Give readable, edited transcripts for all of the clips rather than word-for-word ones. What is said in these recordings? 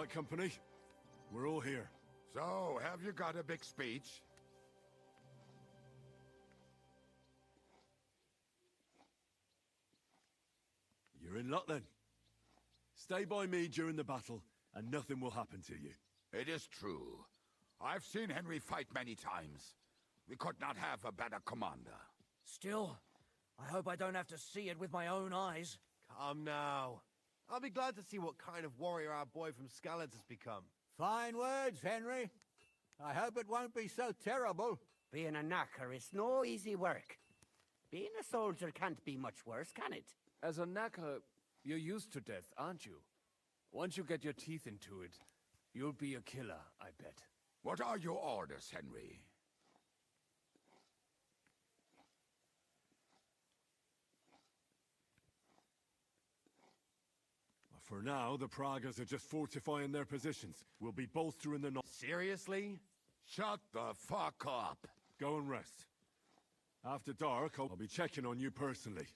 right, company. We're all here. So, have you got a big speech? You're in luck then. Stay by me during the battle, and nothing will happen to you. It is true. I've seen Henry fight many times. We could not have a better commander. Still, I hope I don't have to see it with my own eyes. Come now. I'll be glad to see what kind of warrior our boy from Skalitz has become. Fine words, Henry. I hope it won't be so terrible. Being a knacker is no easy work. Being a soldier can't be much worse, can it? As a knacker, you're used to death, aren't you? Once you get your teeth into it, you'll be a killer, I bet. What are your orders, Henry? For now, the Pragas are just fortifying their positions. We'll be bolstering the north. Seriously? Shut the fuck up! Go and rest. After dark, I'll be checking on you personally.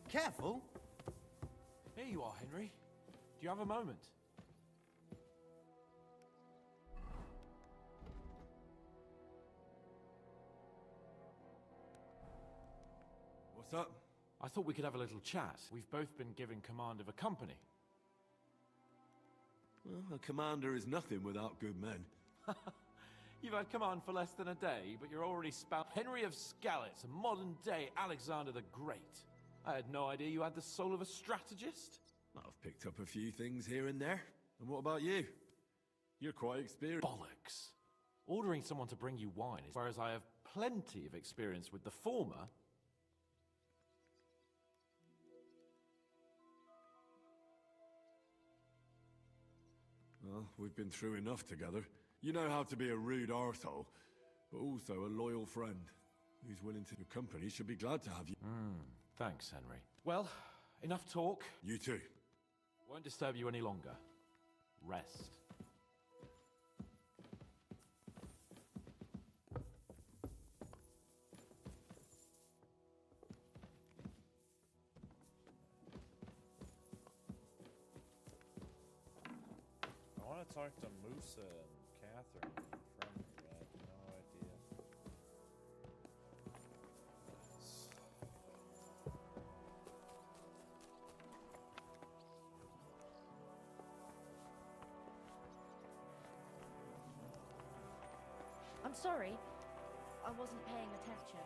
Careful! Here you are, Henry. Do you have a moment? What's up? I thought we could have a little chat. We've both been given command of a company. Well, a commander is nothing without good men. You've had command for less than a day, but you're already spout Henry of Skalitz, a modern-day Alexander the Great. I had no idea you had the soul of a strategist. I've picked up a few things here and there. And what about you? You're quite experienced. Bollocks. Ordering someone to bring you wine is, whereas I have plenty of experience with the former. Well, we've been through enough together. You know how to be a rude arsehole, but also a loyal friend who's willing to. Your company should be glad to have you. Thanks, Henry. Well, enough talk. You too. Won't disturb you any longer. Rest. I want to talk to Musa and Catherine in front of me, but I have no idea. I'm sorry. I wasn't paying attention.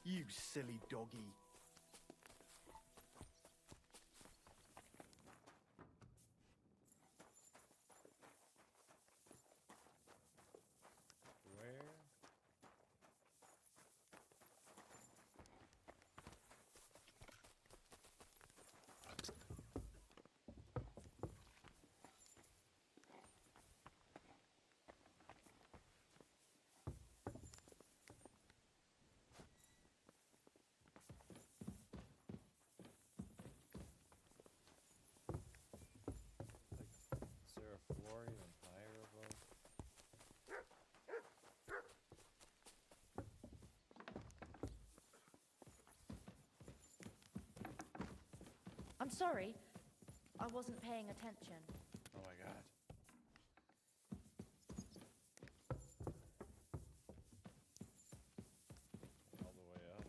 You silly doggy. Where? Sorry, I wasn't paying attention. Oh my god. All the way up.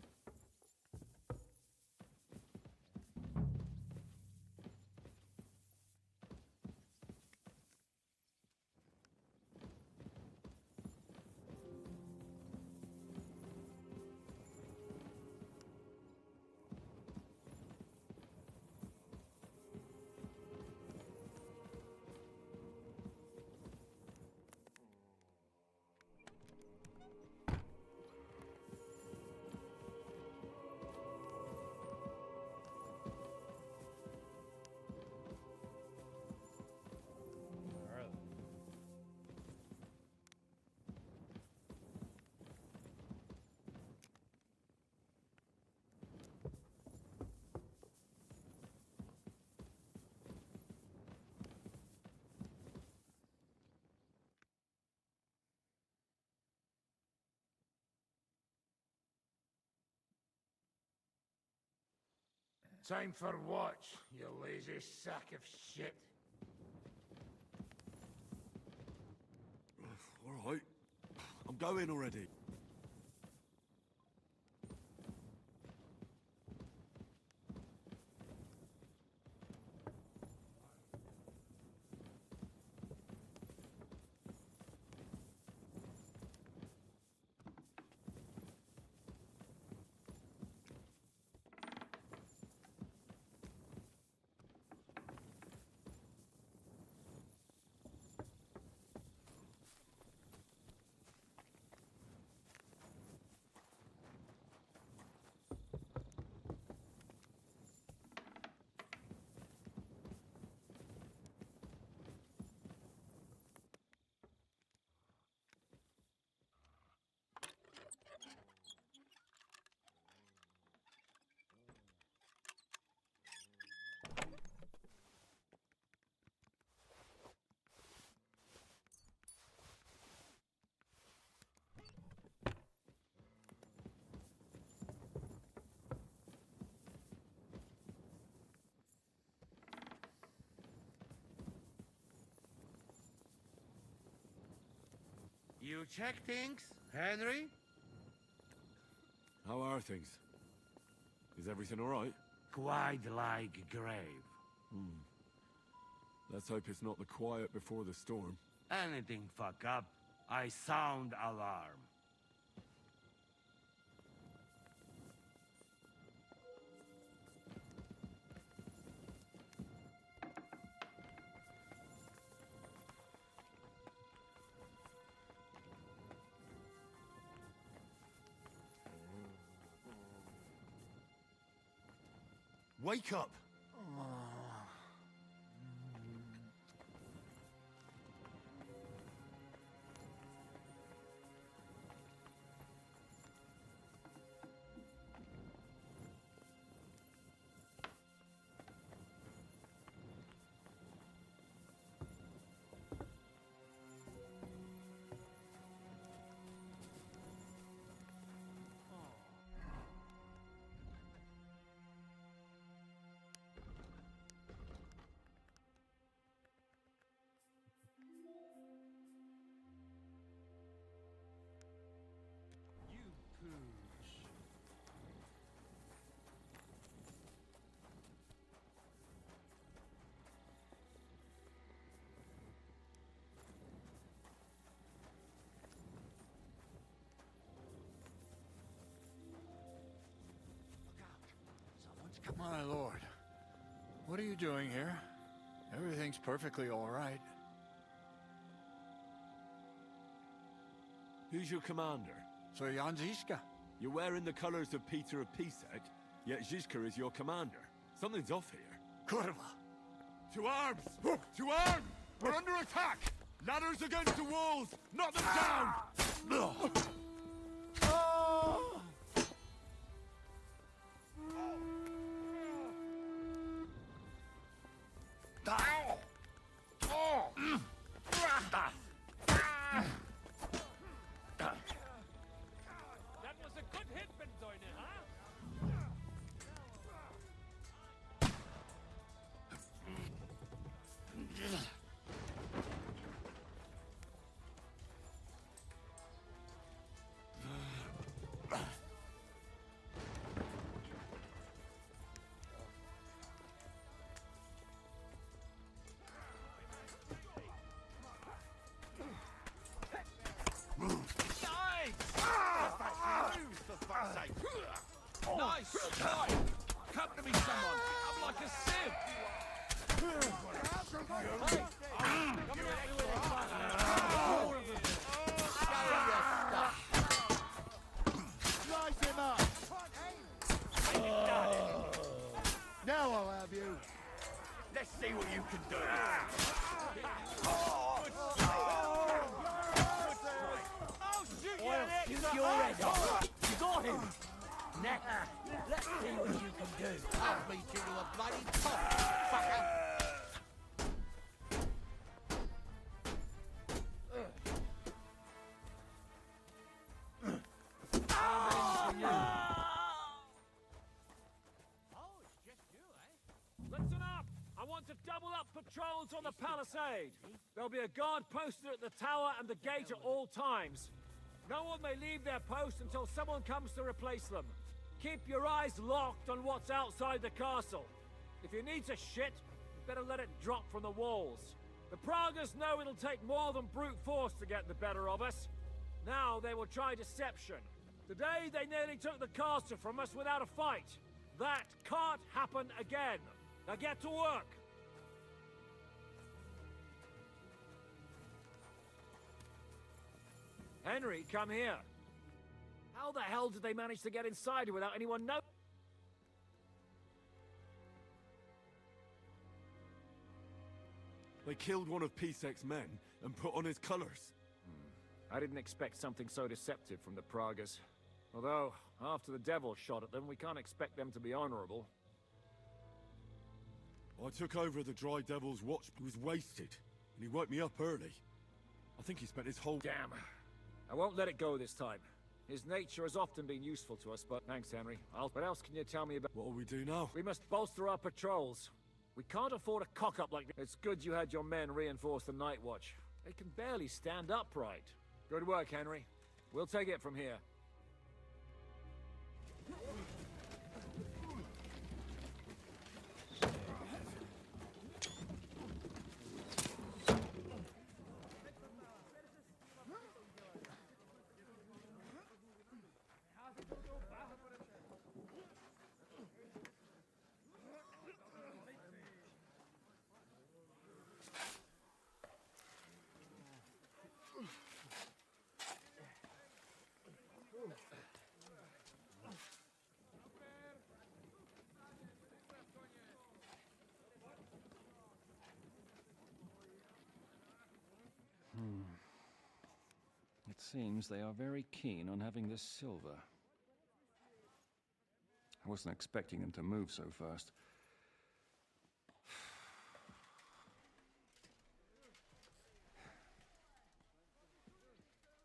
Alright. Time for what, you lazy sack of shit? All right. I'm going already. You check things, Henry? How are things? Is everything all right? Quite like grave. Let's hope it's not the quiet before the storm. Anything fuck up, I sound alarm. Wake up! My lord, what are you doing here? Everything's perfectly all right. Who's your commander? Sir Jan Ziska. You're wearing the colors of Peter of Pisek, yet Zizka is your commander. Something's off here. Kurva! To arms! To arms! We're under attack! Ladders against the walls! Knock them down! That was a good hit, Benzoine, huh? Slice him up! Now I'll have you. Let's see what you can do. Shoot your head off. You got him. Next, let's see what you can do. I'll beat you to a bloody pulp, fucker! Listen up! I want to double up patrols on the palisade. There'll be a guard posted at the tower and the gate at all times. No one may leave their post until someone comes to replace them. Keep your eyes locked on what's outside the castle. If you need to shit, you better let it drop from the walls. The Pragas know it'll take more than brute force to get the better of us. Now they will try deception. Today they nearly took the castle from us without a fight. That can't happen again. Now get to work! Henry, come here. How the hell did they manage to get inside here without anyone knowing? They killed one of Pisek's men and put on his colors. I didn't expect something so deceptive from the Pragas. Although, after the devil shot at them, we can't expect them to be honorable. I took over the Dry Devil's watch. He was wasted, and he woke me up early. I think he spent his whole... Damn. I won't let it go this time. His nature has often been useful to us, but... Thanks, Henry. What else can you tell me about... What'll we do now? We must bolster our patrols. We can't afford a cock-up like this. It's good you had your men reinforce the night watch. They can barely stand upright. Good work, Henry. We'll take it from here. It seems they are very keen on having this silver. I wasn't expecting them to move so fast.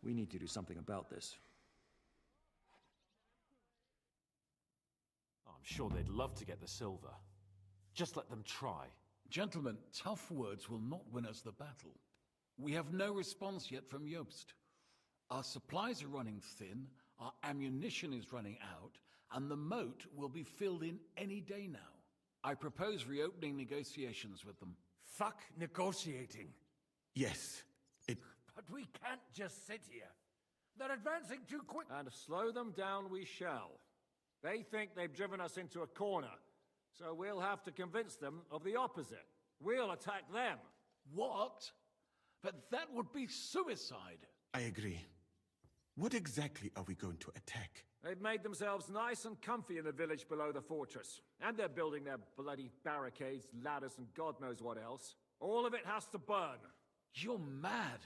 We need to do something about this. I'm sure they'd love to get the silver. Just let them try. Gentlemen, tough words will not win us the battle. We have no response yet from Jobst. Our supplies are running thin, our ammunition is running out, and the moat will be filled in any day now. I propose reopening negotiations with them. Fuck negotiating. Yes, But we can't just sit here. They're advancing too quick. And slow them down we shall. They think they've driven us into a corner, so we'll have to convince them of the opposite. We'll attack them. What? But that would be suicide. I agree. What exactly are we going to attack? They've made themselves nice and comfy in the village below the fortress. And they're building their bloody barricades, ladders, and God knows what else. All of it has to burn. You're mad.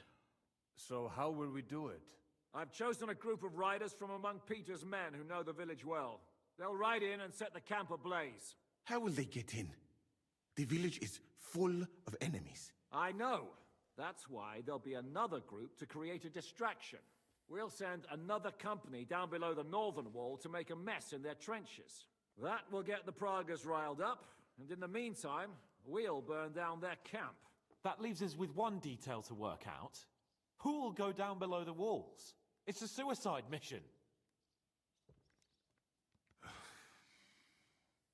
So how will we do it? I've chosen a group of riders from among Peter's men who know the village well. They'll ride in and set the camp ablaze. How will they get in? The village is full of enemies. I know. That's why there'll be another group to create a distraction. We'll send another company down below the northern wall to make a mess in their trenches. That will get the Pragas riled up, and in the meantime, we'll burn down their camp. That leaves us with one detail to work out. Who will go down below the walls? It's a suicide mission.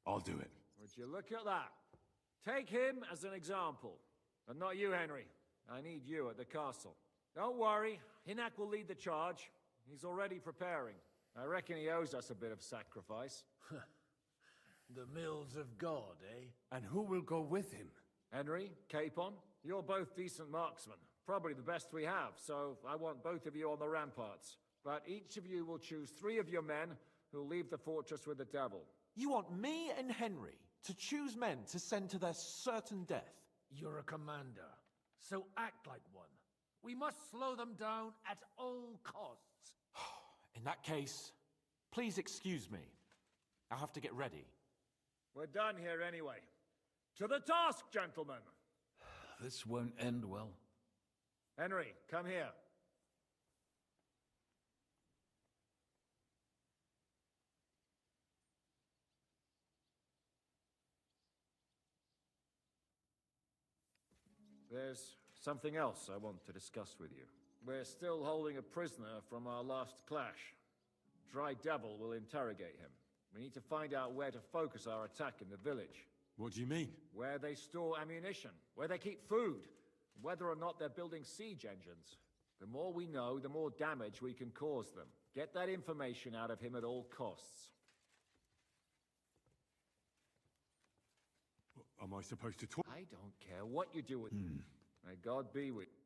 I'll do it. Would you look at that? Take him as an example. And not you, Henry. I need you at the castle. Don't worry, Hinak will lead the charge. He's already preparing. I reckon he owes us a bit of sacrifice. The mills of God, eh? And who will go with him? Henry, Capon, you're both decent marksmen. Probably the best we have, so I want both of you on the ramparts. But each of you will choose 3 of your men who'll leave the fortress with the devil. You want me and Henry to choose men to send to their certain death? You're a commander, so act like one. We must slow them down at all costs. In that case, please excuse me. I'll have to get ready. We're done here anyway. To the task, gentlemen! This won't end well. Henry, come here. There's something else I want to discuss with you. We're still holding a prisoner from our last clash. Dry Devil will interrogate him. We need to find out where to focus our attack in the village. What do you mean? Where they store ammunition, where they keep food, whether or not they're building siege engines. The more we know, the more damage we can cause them. Get that information out of him at all costs. Am I supposed to talk? I don't care what you do with him. May God be with you.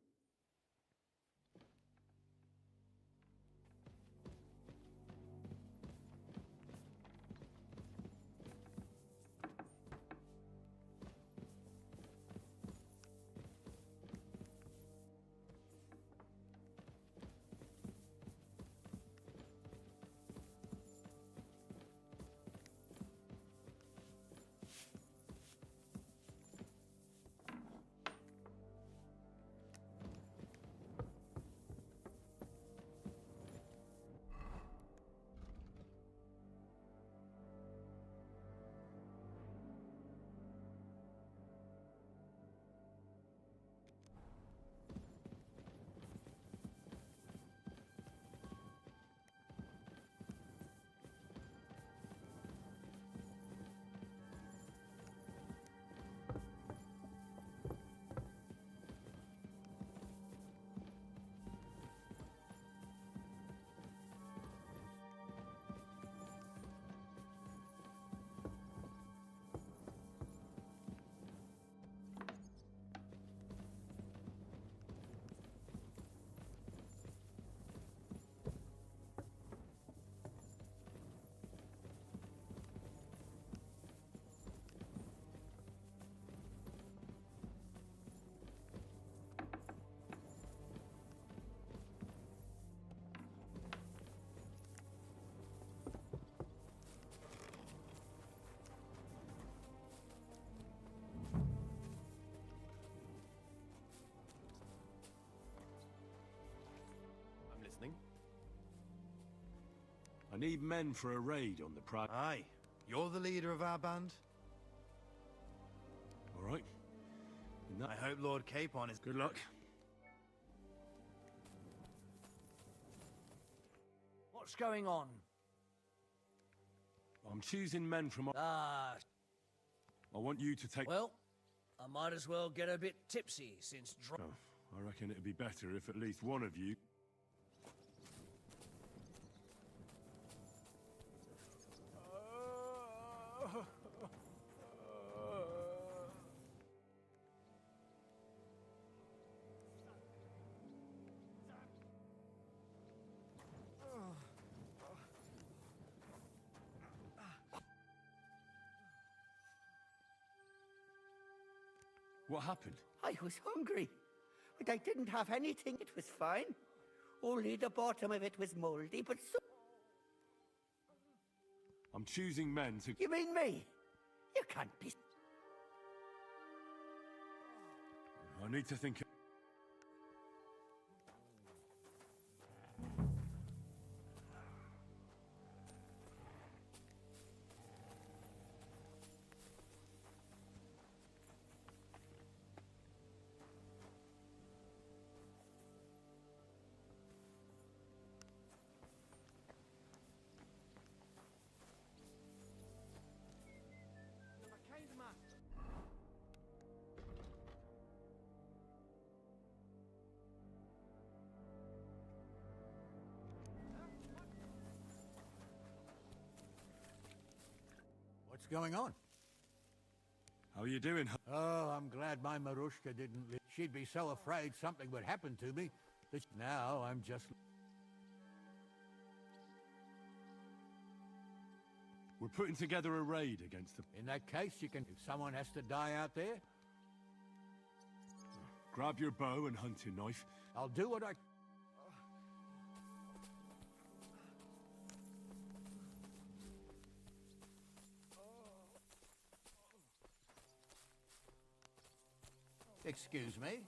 I need men for a raid on the pride. Aye. You're the leader of our band? All right. I hope Lord Capon is... Good luck. What's going on? I'm choosing men from... Ah, I want you to take... well, I might as well get a bit tipsy since... Oh, I reckon it'd be better if at least one of you... What happened? I was hungry, but I didn't have anything. It was fine. Only the bottom of it was moldy, but so... I'm choosing men to... You mean me? You can't be... I need to think... What's going on? How are you doing? Oh, I'm glad my Marushka didn't live. She'd be so afraid something would happen to me that now I'm just... We're putting together a raid against the... In that case, you can... If someone has to die out there... Grab your bow and hunting knife. I'll do what I... Excuse me?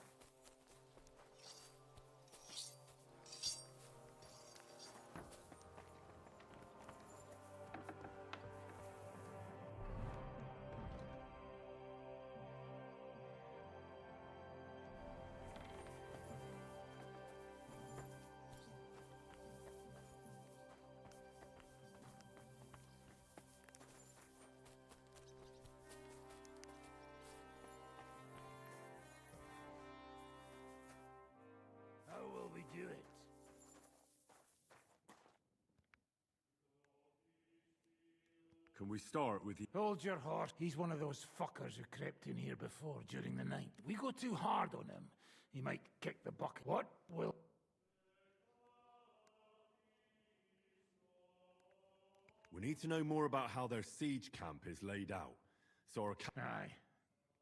How will we do it? Can we start with you? Hold your horse. He's one of those fuckers who crept in here before during the night. We go too hard on him, he might kick the bucket. What will... We need to know more about how their siege camp is laid out. So our Aye.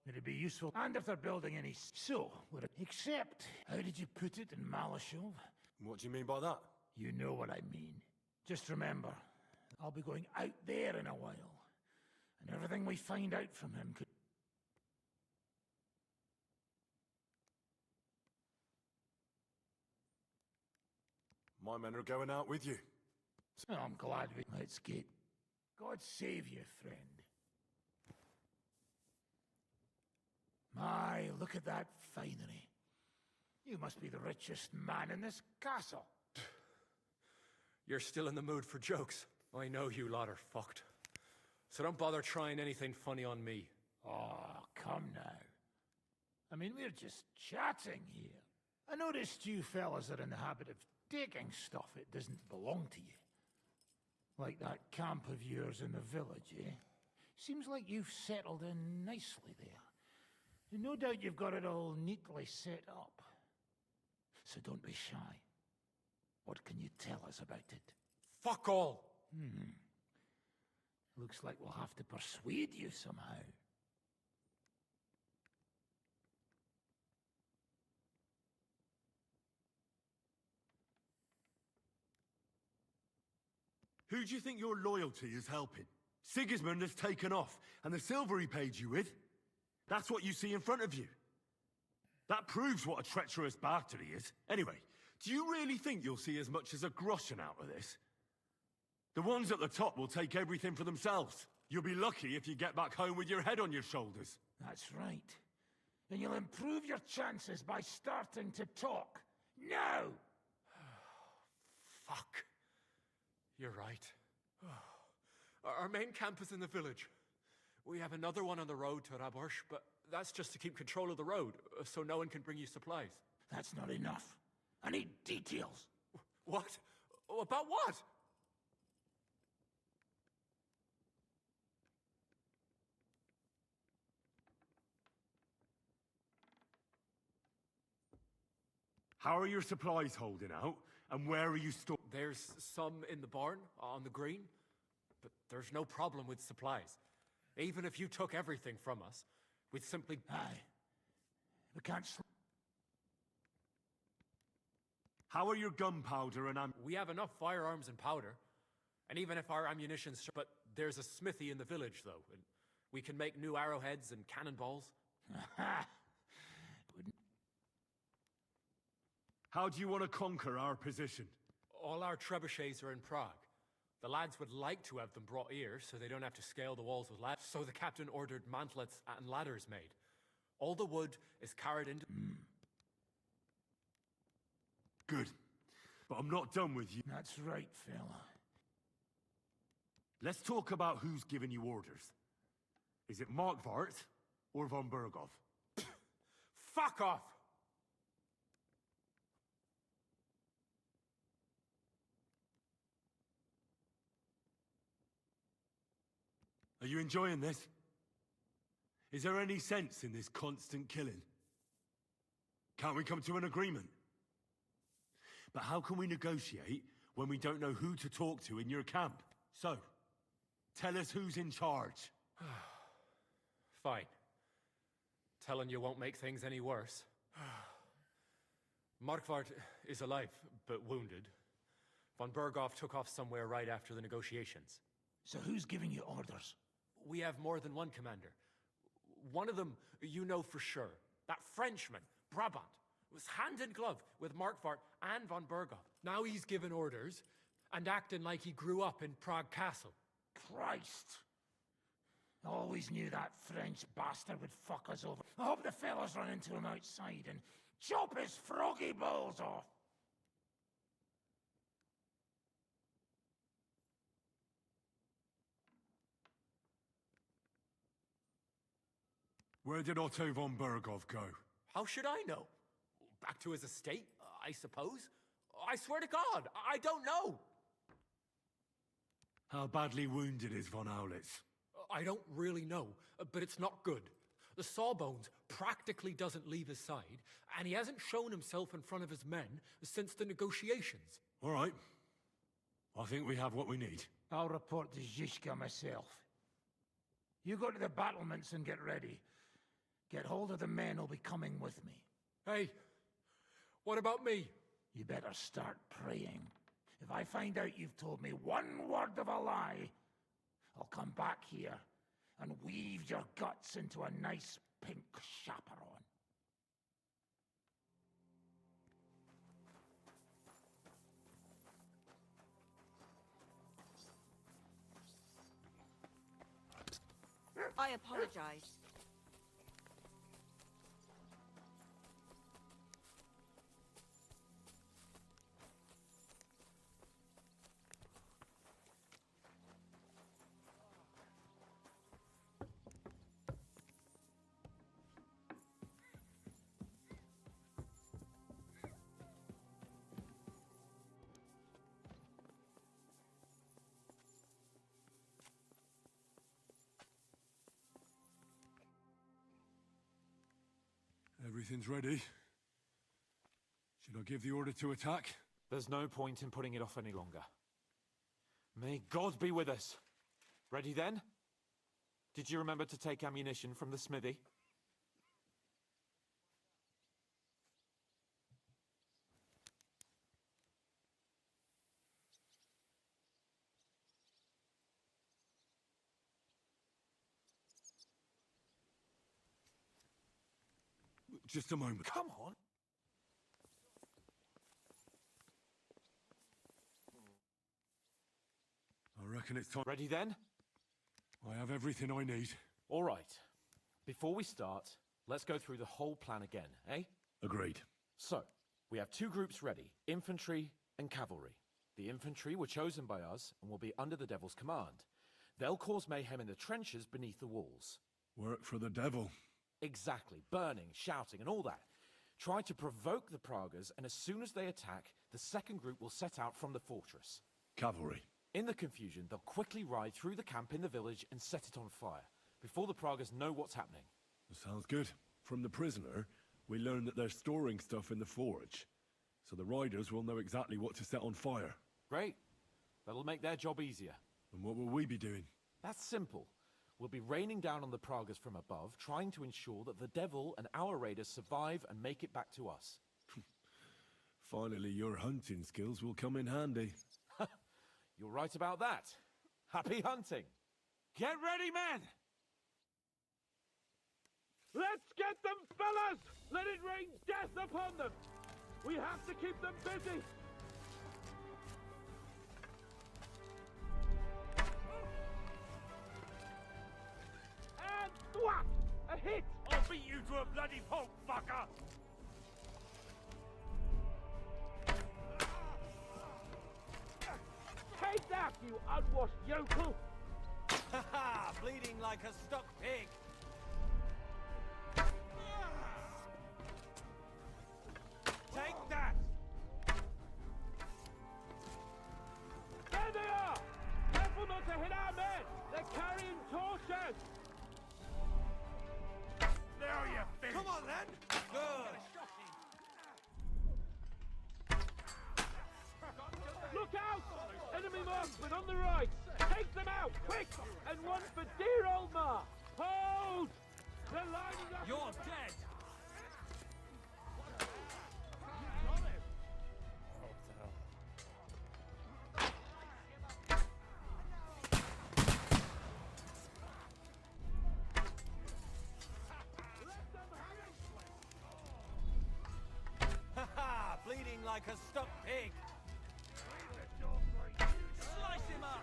It'd be useful. And if they're building any... So, except, how did you put it in Malashov? What do you mean by that? You know what I mean. Just remember, I'll be going out there in a while. And everything we find out from him could... My men are going out with you. Oh, I'm glad we... Let's get... God save you, friend. My, look at that finery. You must be the richest man in this castle. You're still in the mood for jokes. I know you lot are fucked. So don't bother trying anything funny on me. Oh, come now. I mean, we're just chatting here. I noticed you fellas are in the habit of taking stuff that doesn't belong to you. Like that camp of yours in the village, eh? Seems like you've settled in nicely there. And no doubt you've got it all neatly set up. So don't be shy. What can you tell us about it? Fuck all! Looks like we'll have to persuade you somehow. Who do you think your loyalty is helping? Sigismund has taken off, and the silver he paid you with? That's what you see in front of you. That proves what a treacherous bastard he is. Anyway, do you really think you'll see as much as a groschen out of this? The ones at the top will take everything for themselves. You'll be lucky if you get back home with your head on your shoulders. That's right. And you'll improve your chances by starting to talk. Now! Fuck. You're right. Our main camp is in the village. We have another one on the road to Raborsh, but that's just to keep control of the road, so no one can bring you supplies. That's not enough. I need details. What? About what? How are your supplies holding out, and where are you stored? There's some in the barn, on the green, but there's no problem with supplies. Even if you took everything from us, we'd simply... Aye. We can't... How are your gunpowder and We have enough firearms and powder, and even if our ammunition's... But there's a smithy in the village, though, and we can make new arrowheads and cannonballs. How do you want to conquer our position? All our trebuchets are in Prague. The lads would like to have them brought here, so they don't have to scale the walls with ladders. So the captain ordered mantlets and ladders made. All the wood is carried into... Good. But I'm not done with you. That's right, fella. Let's talk about who's giving you orders. Is it Markvart or von Bergov? Fuck off! Are you enjoying this? Is there any sense in this constant killing? Can't we come to an agreement? But how can we negotiate when we don't know who to talk to in your camp? So, tell us who's in charge. Fine. Telling you won't make things any worse. Markvart is alive, but wounded. Von Berghoff took off somewhere right after the negotiations. So who's giving you orders? We have more than one commander. One of them you know for sure. That Frenchman, Brabant, was hand in glove with Markvart and von Berghoff. Now he's given orders and acting like he grew up in Prague Castle. Christ! Always knew that French bastard would fuck us over. I hope the fellas run into him outside and chop his froggy balls off. Where did Otto von Berghoff go? How should I know? Back to his estate, I suppose? I swear to God, I don't know! How badly wounded is von Aulitz? I don't really know, but it's not good. The Sawbones practically doesn't leave his side, and he hasn't shown himself in front of his men since the negotiations. All right. I think we have what we need. I'll report to Zizka myself. You go to the battlements and get ready. Get hold of the men who'll be coming with me. Hey, what about me? You better start praying. If I find out you've told me one word of a lie, I'll come back here and weave your guts into a nice pink chaperon. I apologize. Everything's ready. Should I give the order to attack? There's no point in putting it off any longer. May God be with us. Ready then? Did you remember to take ammunition from the smithy? Just a moment. Come on! I reckon it's time. Ready then? I have everything I need. All right. Before we start, let's go through the whole plan again, eh? Agreed. So, we have two groups ready, infantry and cavalry. The infantry were chosen by us and will be under the Devil's command. They'll cause mayhem in the trenches beneath the walls. Work for the devil. Exactly. Burning, shouting, and all that. Try to provoke the Pragas, and as soon as they attack, the second group will set out from the fortress. Cavalry. In the confusion, they'll quickly ride through the camp in the village and set it on fire, before the Pragas know what's happening. Sounds good. From the prisoner, we learned that they're storing stuff in the forge, so the riders will know exactly what to set on fire. Great. That'll make their job easier. And what will we be doing? That's simple. We'll be raining down on the Pragas from above, trying to ensure that the Devil and our raiders survive and make it back to us. Finally, your hunting skills will come in handy. You're right about that. Happy hunting. Get ready, men! Let's get them, fellas! Let it rain death upon them! We have to keep them busy! And thwack! A hit! I'll beat you to a bloody pulp, fucker! Take that, you unwashed yokel! Ha ha! Bleeding like a stuck pig! Take that! There they are! Careful not to hit our men! They're carrying torches! They're lining up. You're dead. Bleeding like a stuck pig. Slice him up.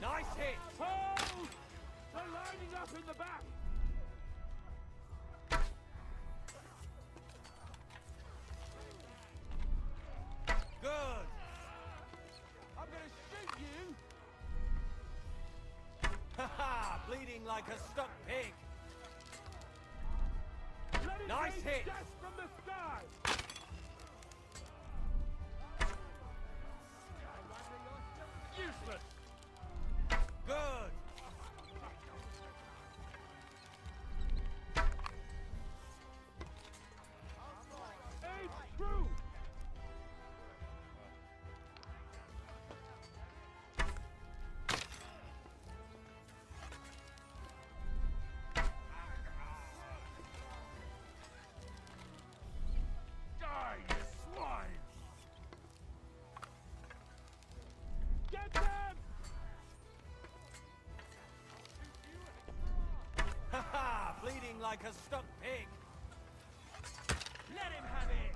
Nice hit. Hold! They're lining up in the back. Good. I'm gonna shoot you. Haha, bleeding like a stuck pig. Nice hit. Death from the sky. Useless. Good. Aim true. Die, you swine! Get them! Haha, bleeding like a stuck pig. Let him have it.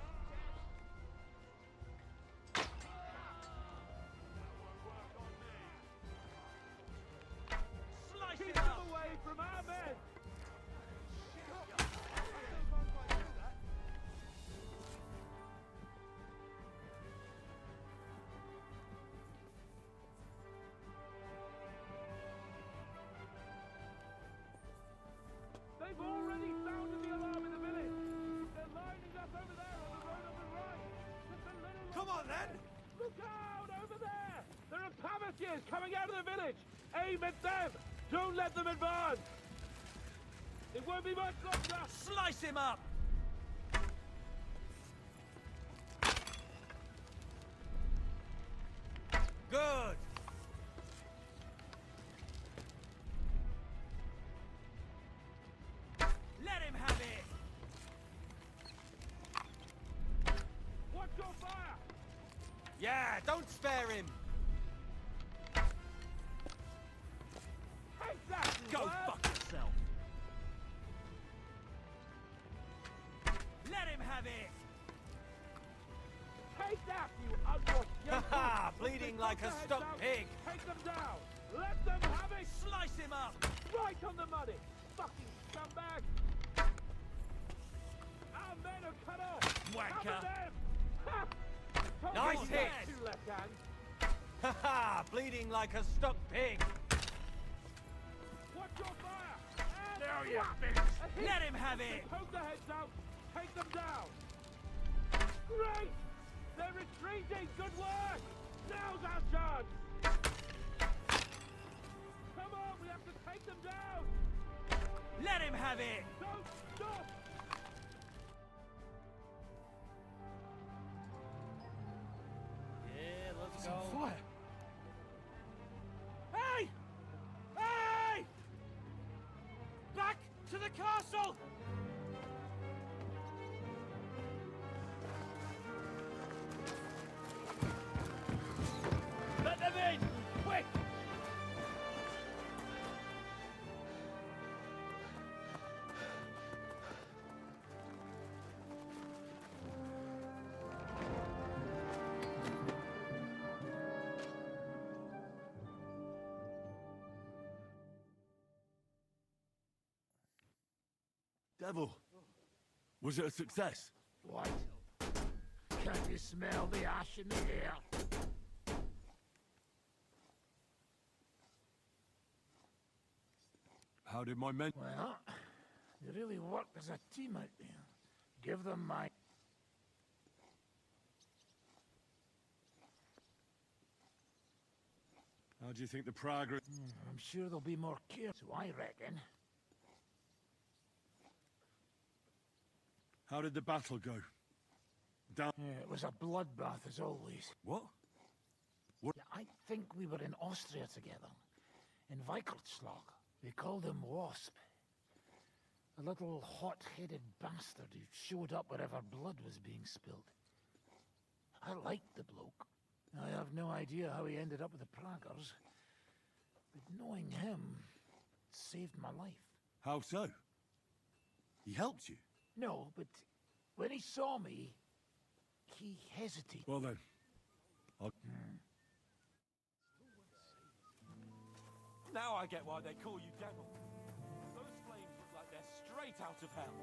Slice Keep it them up. away from our men! They've already sounded the alarm in the village! They're lining up over there on the road on the right! Just a little... Come on then. Look out over there! There are Pavatiers coming out of the village! Aim at them! Don't let them advance! It won't be much longer! Slice him up. Good. Let him have it. Watch your fire! Yeah, don't spare him. Take that! Go lad. fuck yourself. Let him have it. Take that, you unwashed young Haha, fool. bleeding They like cut a their stuck heads out. pig. Take them down! Let them have it! Slice him up. Right on the money! Fucking scumbag! Our men are cut off! Wanker. Cover them! Ha! Told Nice you hit. Two left hands. Haha, bleeding like a stuck pig. Watch your fire! And Now you whack. bitch. A hit. Let him have it. They poke their heads out. Take them down. Great! They're retreating. Good work. Now's our chance. Come on, we have to take them down. Let him have it. Don't stop. Yeah, let's It's on fire. Hey! Hey! Back to the castle! Let them in! Quick! Devil, was it a success? What? Can you smell the ash in the air? How did my men... Well, they really worked as a team out there. Give them my... How do you think the progress... I'm sure there'll be more care, so I reckon. How did the battle go? Down... Yeah, it was a bloodbath as always. What? What? Yeah, I think we were in Austria together. In Weikertschlag. They called him Wasp. A little hot-headed bastard who showed up wherever blood was being spilled. I liked the bloke. I have no idea how he ended up with the Praggers. But knowing him saved my life. How so? He helped you? No, but when he saw me, he hesitated. Well then, I'll... Now I get why they call you Devil. Those flames look like they're straight out of hell.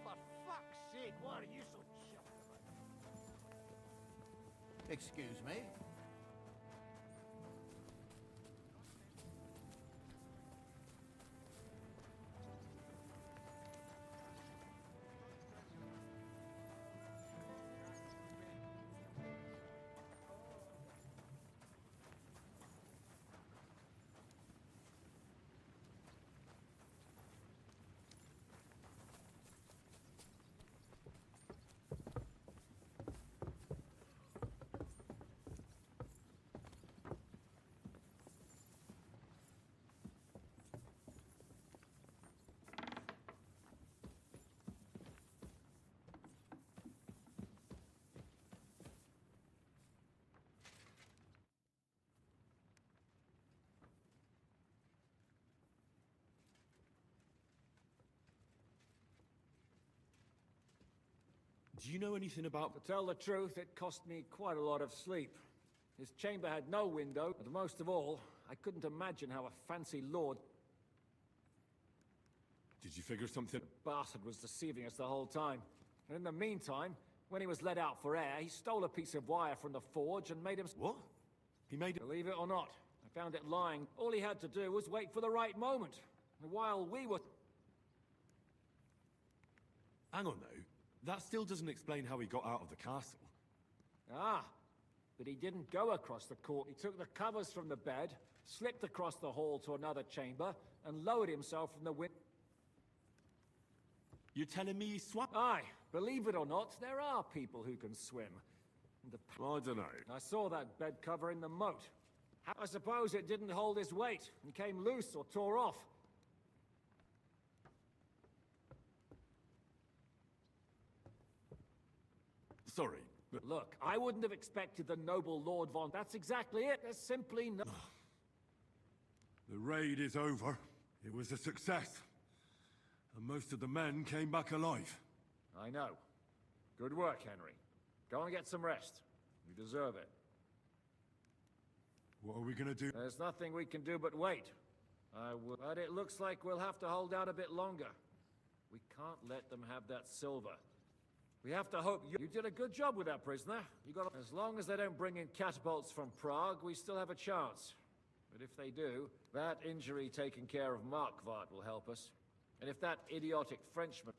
For fuck's sake, why are you so chuffed about it? Excuse me? Do you know anything about... To tell the truth, it cost me quite a lot of sleep. His chamber had no window, and most of all, I couldn't imagine how a fancy lord... Did you figure something... The bastard was deceiving us the whole time. And in the meantime, when he was let out for air, he stole a piece of wire from the forge and made him... What? He made... Believe it or not, I found it lying. All he had to do was wait for the right moment. And while we were... Hang on, though. That still doesn't explain how he got out of the castle. Ah, but he didn't go across the court. He took the covers from the bed, slipped across the hall to another chamber, and lowered himself from the window. You're telling me he swam? Aye, believe it or not, there are people who can swim. I don't know. I saw that bed cover in the moat. I suppose it didn't hold his weight and came loose or tore off. Sorry, but... Look, I wouldn't have expected the noble Lord Von... That's exactly it. There's simply no... The raid is over. It was a success. And most of the men came back alive. I know. Good work, Henry. Go and get some rest. You deserve it. What are we gonna do? There's nothing we can do but wait. But it looks like we'll have to hold out a bit longer. We can't let them have that silver. We have to hope you did a good job with that prisoner. You got... As long as they don't bring in catapults from Prague, we still have a chance. But if they do, that injury taken care of Markvart will help us. And if that idiotic Frenchman...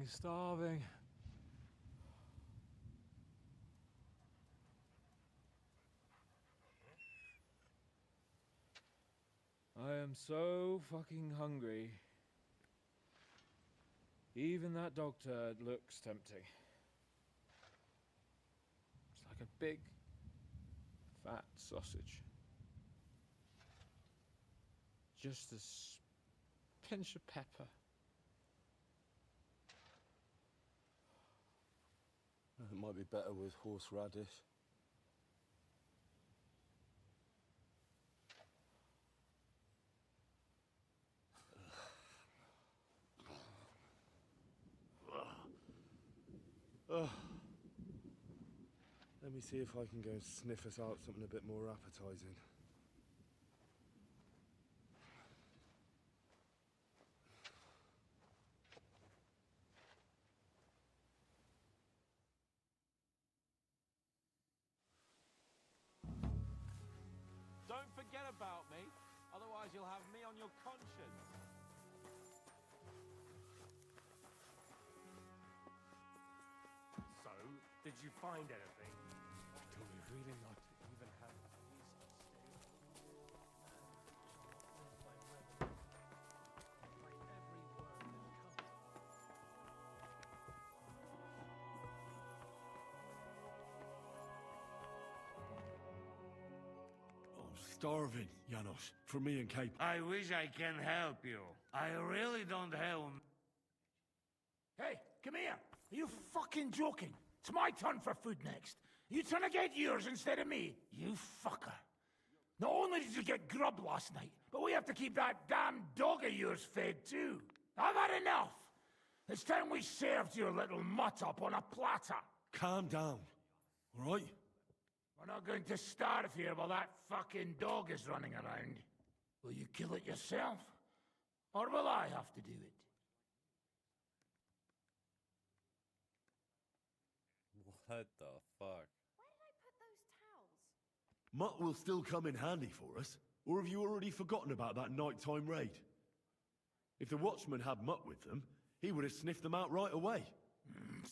starving. I am so fucking hungry. Even that dog turd looks tempting. It's like a big, fat sausage. Just a pinch of pepper. It might be better with horseradish. Let me see if I can go and sniff us out something a bit more appetizing. Don't forget about me, otherwise you'll have me on your conscience. So, did you find anything? Do we really not even have police I'm starving, Janos. For me and Cape. I wish I can help you. I really don't have... Hey, come here. Are you fucking joking? It's my turn for food next. You trying to get yours instead of me? You fucker. Not only did you get grub last night, but we have to keep that damn dog of yours fed too. I've had enough. It's time we served your little mutt up on a platter. Calm down, all right? We're not going to starve here while that fucking dog is running around. Will you kill it yourself? Or will I have to do it? What the fuck? Where did I put those towels? Mutt will still come in handy for us. Or have you already forgotten about that nighttime raid? If the watchman had Mutt with them, he would have sniffed them out right away.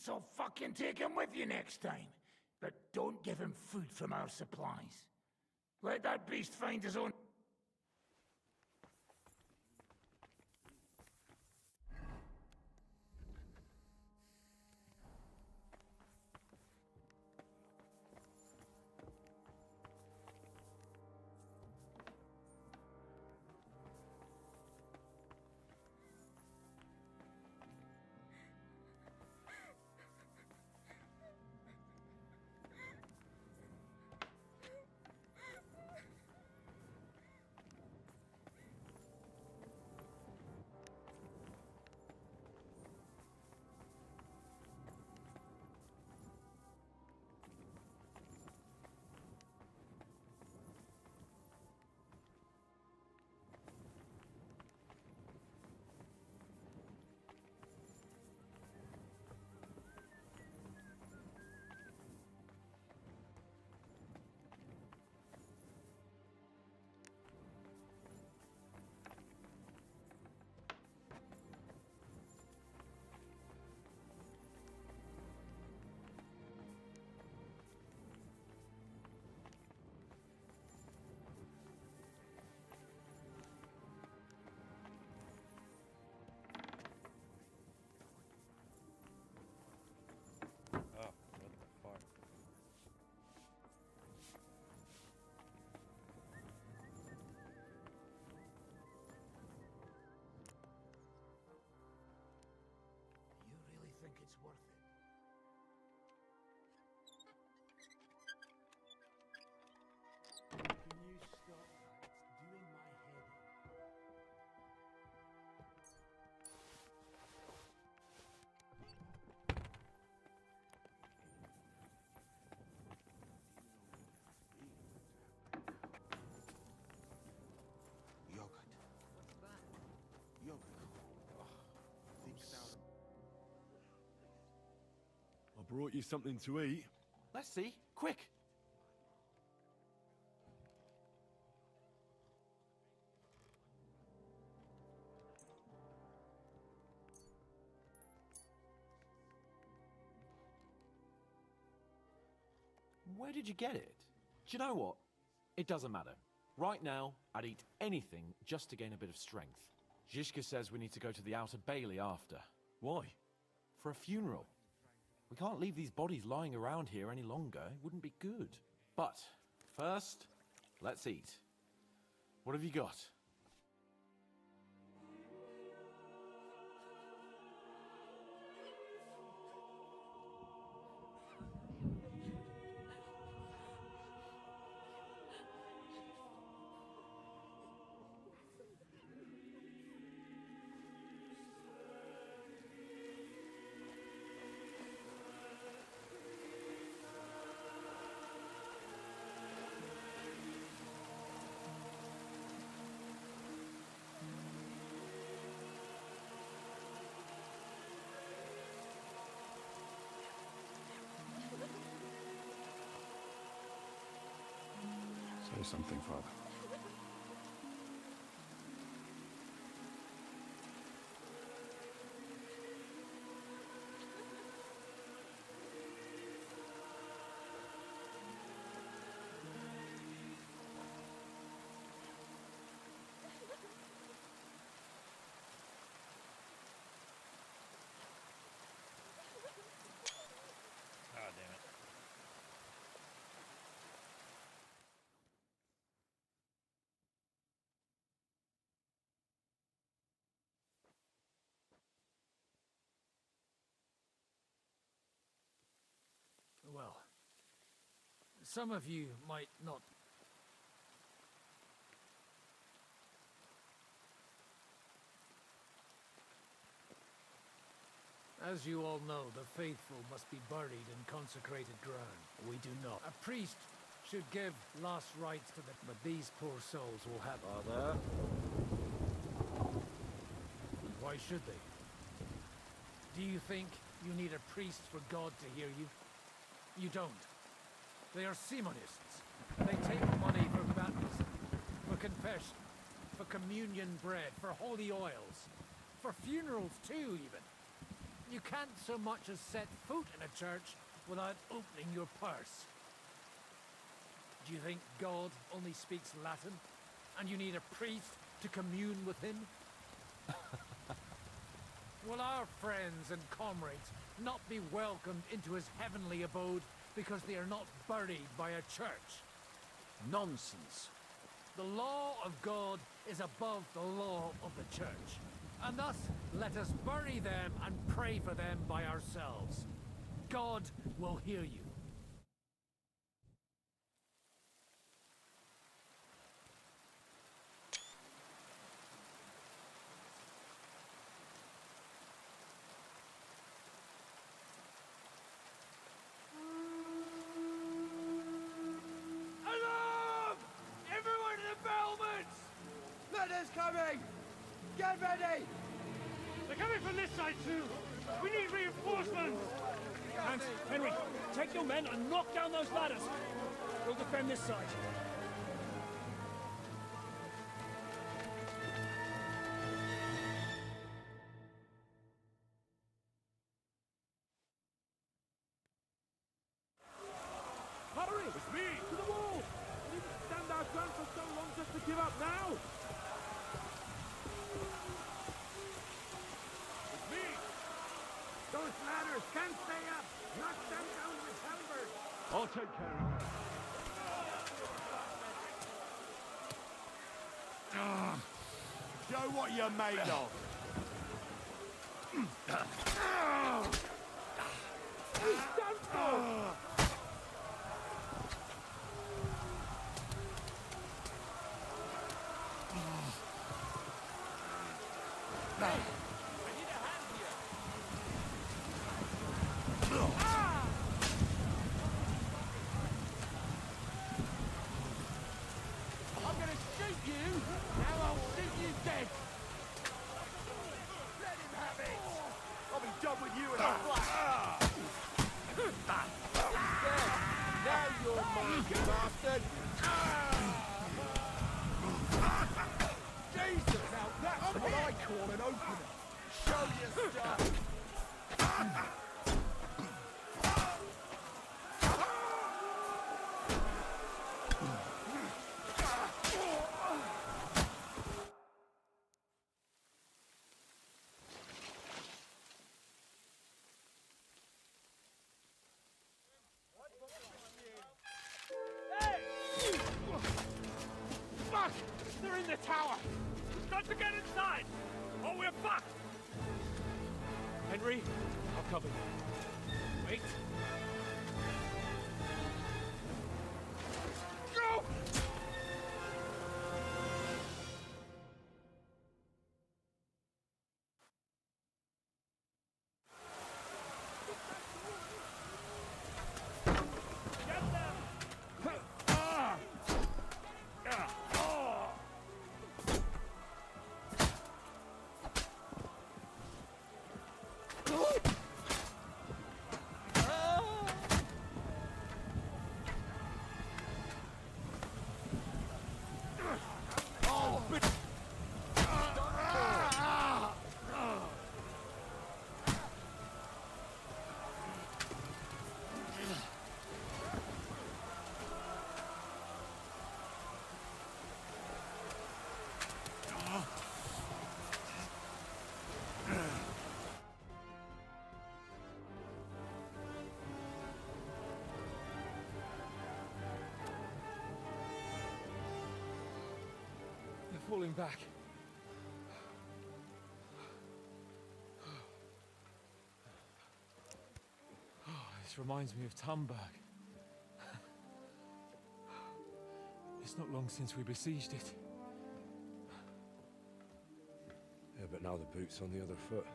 So fucking take him with you next time. But don't give him food from our supplies. Let that beast find his own... Oh, what the fuck? You really think it's worth it? Can you stop that? It's doing my head in. Yogurt. Yogurt. Deep down. I brought you something to eat. Let's see. Quick! Where did you get it? Do you know what? It doesn't matter. Right now, I'd eat anything just to gain a bit of strength. Zizka says we need to go to the Outer Bailey after. Why? For a funeral. We can't leave these bodies lying around here any longer. It wouldn't be good. But, first, let's eat. What have you got? Say something, Father. Ah, damn it. Well, some of you might not... As you all know, the faithful must be buried in consecrated ground. We do not. A priest should give last rites to the... But these poor souls will have... Father? Why should they? Do you think you need a priest for God to hear you? You don't. They are Simonists. They take money for baptism, for confession, for communion bread, for holy oils, for funerals too, even. You can't so much as set foot in a church without opening your purse. Do you think God only speaks Latin, and you need a priest to commune with him? Will our friends and comrades not be welcomed into his heavenly abode because they are not buried by a church? Nonsense. The law of God is above the law of the church. And thus, let us bury them and pray for them by ourselves. God will hear you. Alarm! Everyone to the battlements! Letters coming! Get ready! They're coming from this side too! We need reinforcements! Hans, Henry, take your men and knock down those ladders! We'll defend this side. Hurry! It's me! To the wall! We didn't stand our ground for so long just to give up now! It's me! Those ladders can't stay up! Knock them down with halberds! I'll take care of it. Show what you're made of. He's done for! I'm gonna shoot you! Now I'll shoot you dead! Let him have it! I'll be done with you in a flash! He's dead! Now you're mine, you bastard! Jesus! Now that's what I call an opener! Show your stuff! the tower! We've got to get inside, or we're fucked! Henry, I'll cover you. Wait. Go! Falling back. This reminds me of Tamberg. It's not long since we besieged it. Yeah, but now the boot's on the other foot.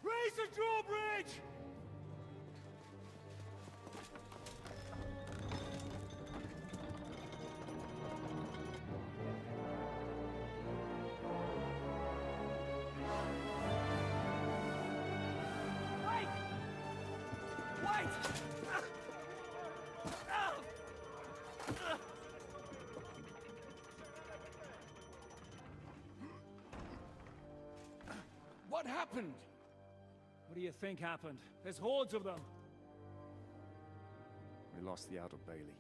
Raise the drawbridge! Wait! Wait! What happened? What do you think happened? There's hordes of them. We lost the Outer Bailey.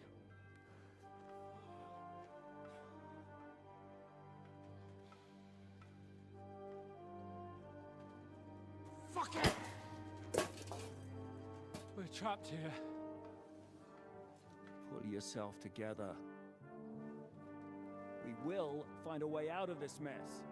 Fuck it! We're trapped here. Pull yourself together. We will find a way out of this mess.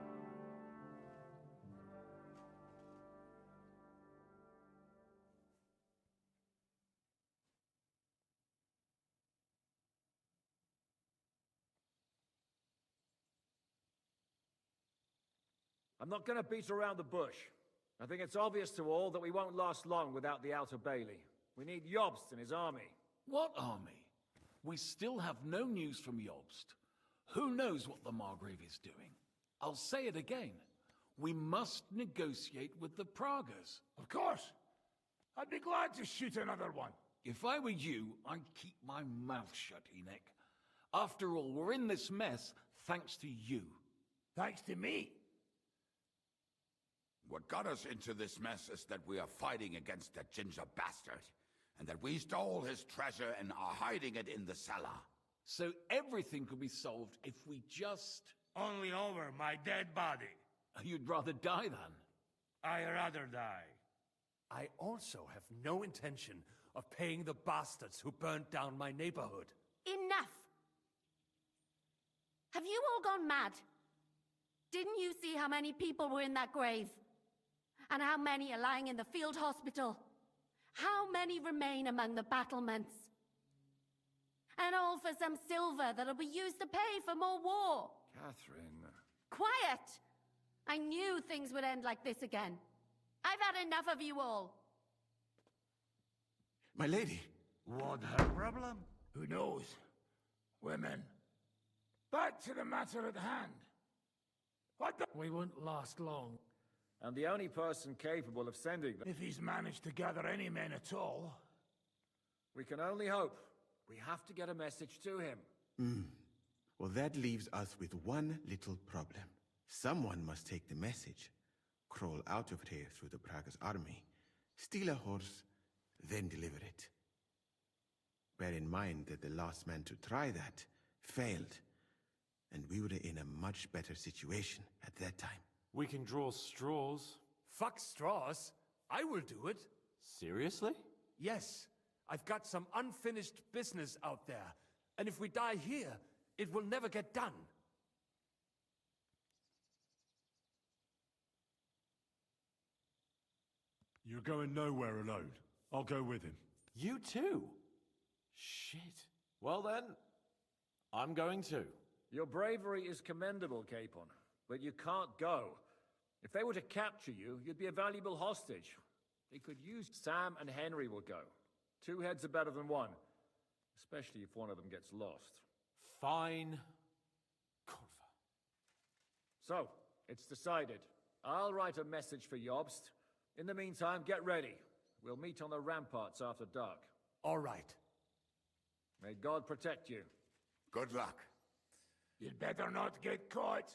I'm not gonna beat around the bush. I think it's obvious to all that we won't last long without the Outer Bailey. We need Jobst and his army. What army? We still have no news from Jobst. Who knows what the Margrave is doing? I'll say it again. We must negotiate with the Pragas. Of course. I'd be glad to shoot another one. If I were you, I'd keep my mouth shut, Enoch. After all, we're in this mess thanks to you. Thanks to me. What got us into this mess is that we are fighting against that ginger bastard, and that we stole his treasure and are hiding it in the cellar. So everything could be solved if we just... Only over my dead body. You'd rather die then? I'd rather die. I also have no intention of paying the bastards who burnt down my neighborhood. Enough! Have you all gone mad? Didn't you see how many people were in that grave? And how many are lying in the field hospital? How many remain among the battlements? And all for some silver that'll be used to pay for more war. Catherine... Quiet! I knew things would end like this again. I've had enough of you all. My lady! What her problem? Who knows? Women. Back to the matter at hand. What the... We won't last long. And the only person capable of sending them... If he's managed to gather any men at all. We can only hope. We have to get a message to him. Well, that leaves us with one little problem. Someone must take the message, crawl out of here through the Pragas army, steal a horse, then deliver it. Bear in mind that the last man to try that failed, and we were in a much better situation at that time. We can draw straws. Fuck straws. I will do it. Seriously? Yes. I've got some unfinished business out there. And if we die here, it will never get done. You're going nowhere alone. I'll go with him. You too? Shit. Well then, I'm going too. Your bravery is commendable, Capon, but you can't go. If they were to capture you, you'd be a valuable hostage. They could use Sam and Henry will go. 2 heads are better than 1, especially if one of them gets lost. Fine. Corva. So, it's decided. I'll write a message for Jobst. In the meantime, get ready. We'll meet on the ramparts after dark. All right. May God protect you. Good luck. You'd better not get caught.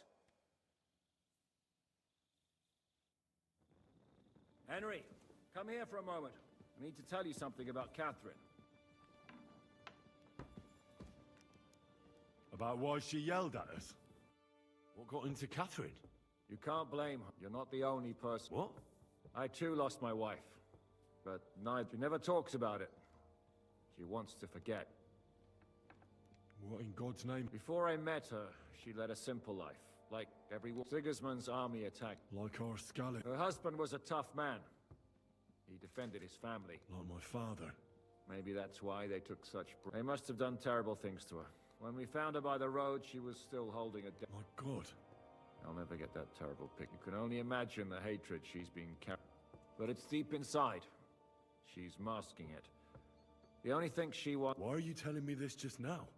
Henry, come here for a moment. I need to tell you something about Catherine. About why she yelled at us? What got into Catherine? You can't blame her. You're not the only person. What? I too lost my wife. But she never talks about it. She wants to forget. What in God's name? Before I met her, she led a simple life. Like everyone. Sigismund's army attacked. Like our Scarlet. Her husband was a tough man. He defended his family. Like my father. Maybe that's why they took such... They must have done terrible things to her. When we found her by the road, she was still holding a... My God. I'll never get that terrible pic. You can only imagine the hatred she's been carrying. But it's deep inside. She's masking it. The only thing she wants... Why are you telling me this just now?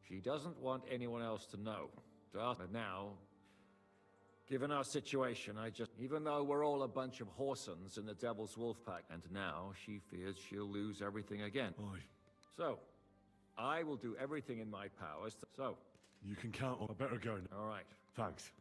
She doesn't want anyone else to know. But now, given our situation, even though we're all a bunch of whoresons in the Devil's Wolf Pack, and now she fears she'll lose everything again. Aye. So, I will do everything in my powers so... You can count on... I better go now. All right. Thanks.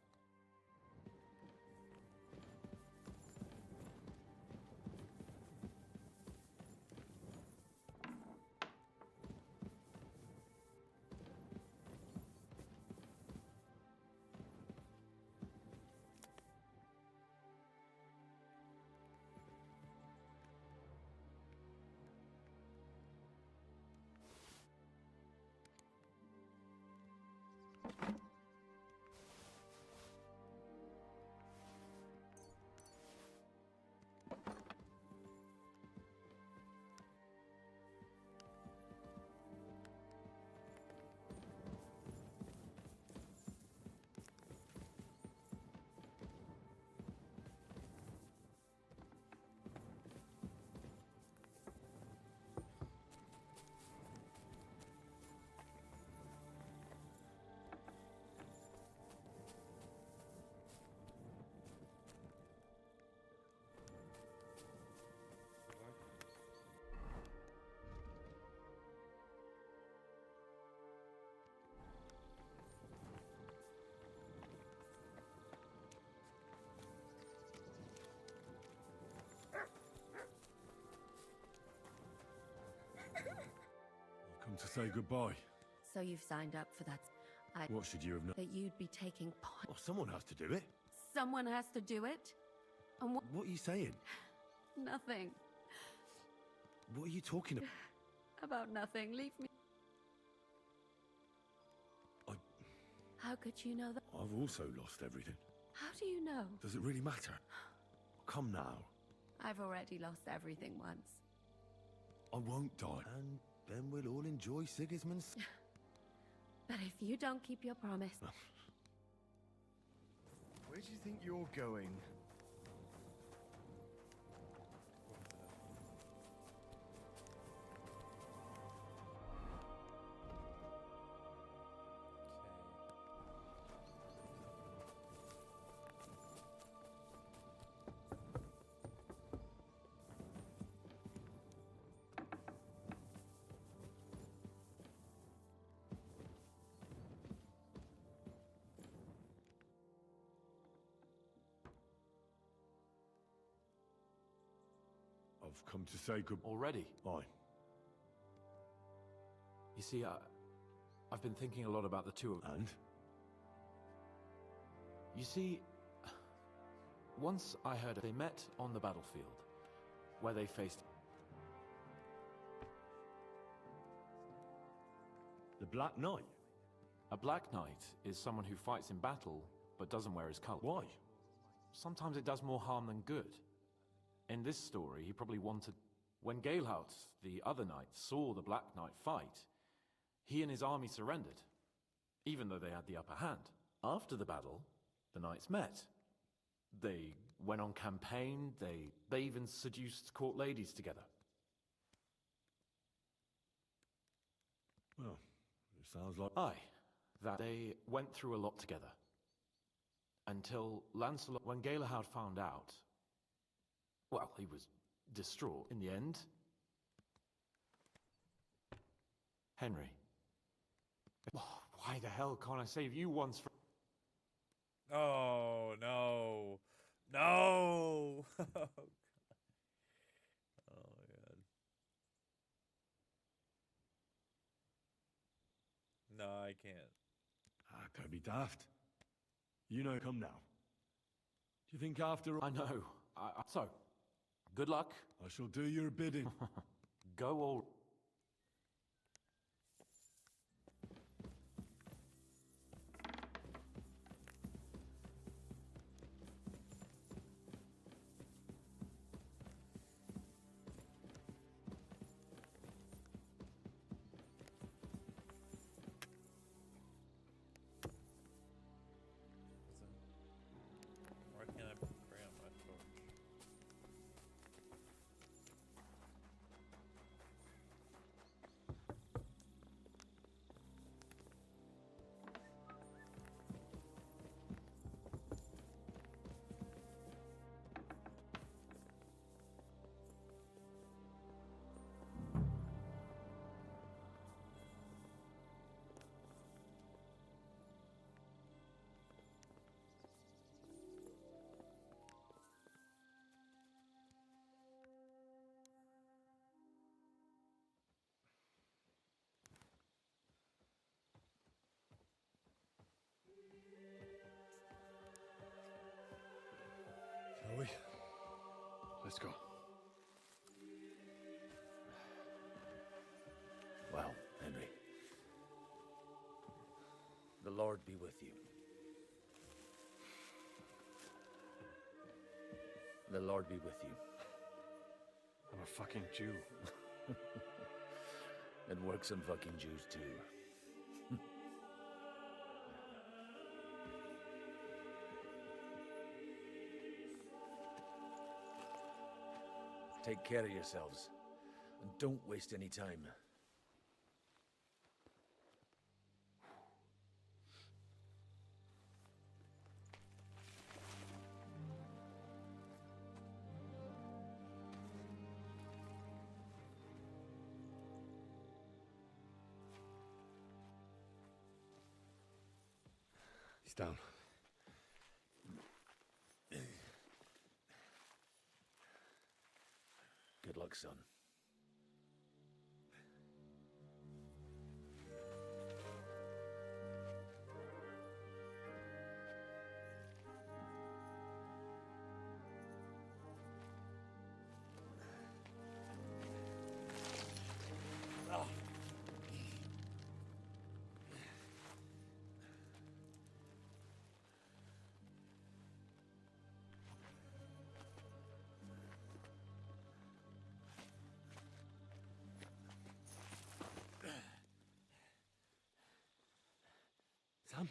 Come to say goodbye. So you've signed up for that. What should you have known? That you'd be taking part. Oh, someone has to do it. Someone has to do it? And What are you saying? Nothing. What are you talking about? About nothing. Leave me. How could you know that? I've also lost everything. How do you know? Does it really matter? Come now. I've already lost everything once. I won't die. And then we'll all enjoy Sigismund's... But if you don't keep your promise... Where do you think you're going? I've come to say good... Already? Aye. You see, I've been thinking a lot about the two of... And? You see, once I heard they met on the battlefield, where they faced... The Black Knight? A Black Knight is someone who fights in battle, but doesn't wear his colour. Why? Sometimes it does more harm than good. In this story, he probably wanted... When Galehout, the other knight, saw the Black Knight fight, he and his army surrendered, even though they had the upper hand. After the battle, the knights met. They went on campaign, they even seduced court ladies together. Well, it sounds like... Aye, that they went through a lot together. Until Lancelot, when Galehout found out, well, he was distraught. In the end, Henry. Why the hell can't I save you once for... Oh, no. No! Oh, God. Oh, my God. No, I can't. Don't be daft. You know, come now. Do you think after... I know. So, good luck. I shall do your bidding. Go all... Why can't I program my torch? Shall we? Let's go. Well, Henry. The Lord be with you. The Lord be with you. I'm a fucking Jew. It works on fucking Jews too. Take care of yourselves, and don't waste any time. He's down. Good luck, son. Sam?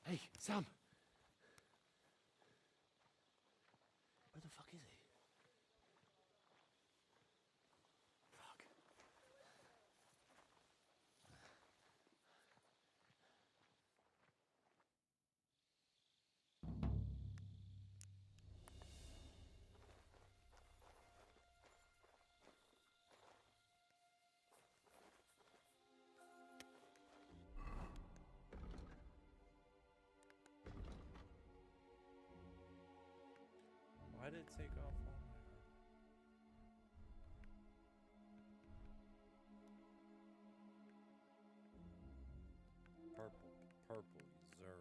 Hey, Sam! Where the fuck is he? Fuck. Why did it take off all my... Purple, Zer.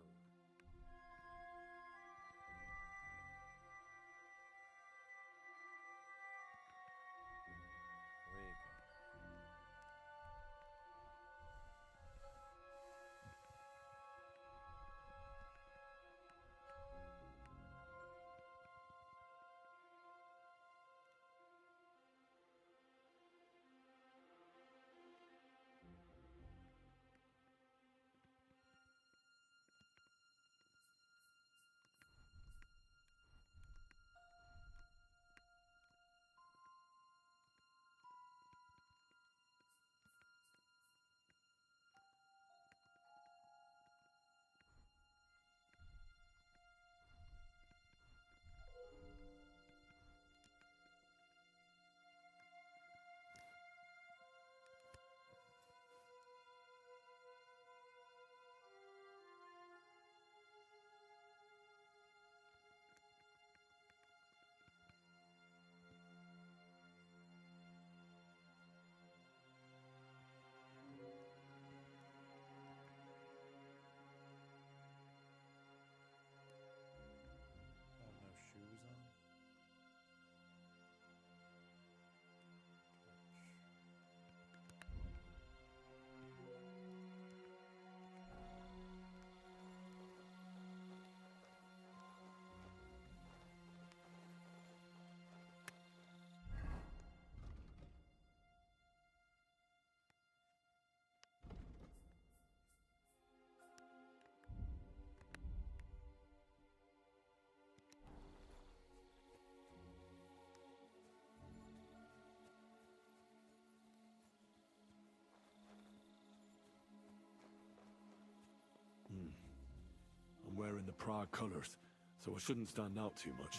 the Prague colours, so it shouldn't stand out too much.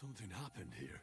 Something happened here.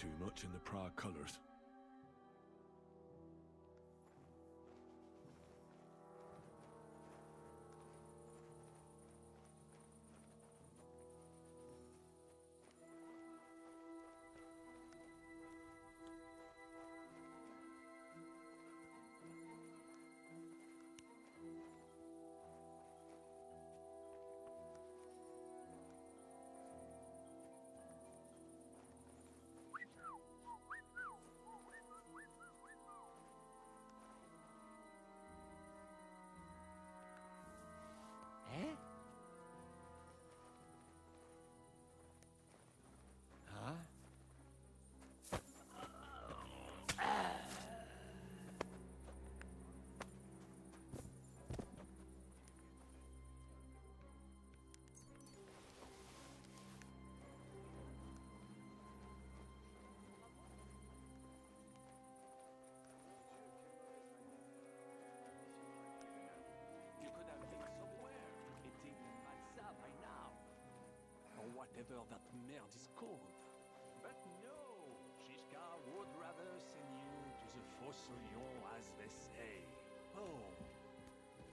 too much in the Prague colours. Eh? Huh? You could have been somewhere, eating matzah by now. Or whatever that merde is called. But no, Shishka would rather send you to the Fossoyons, as they say. Oh,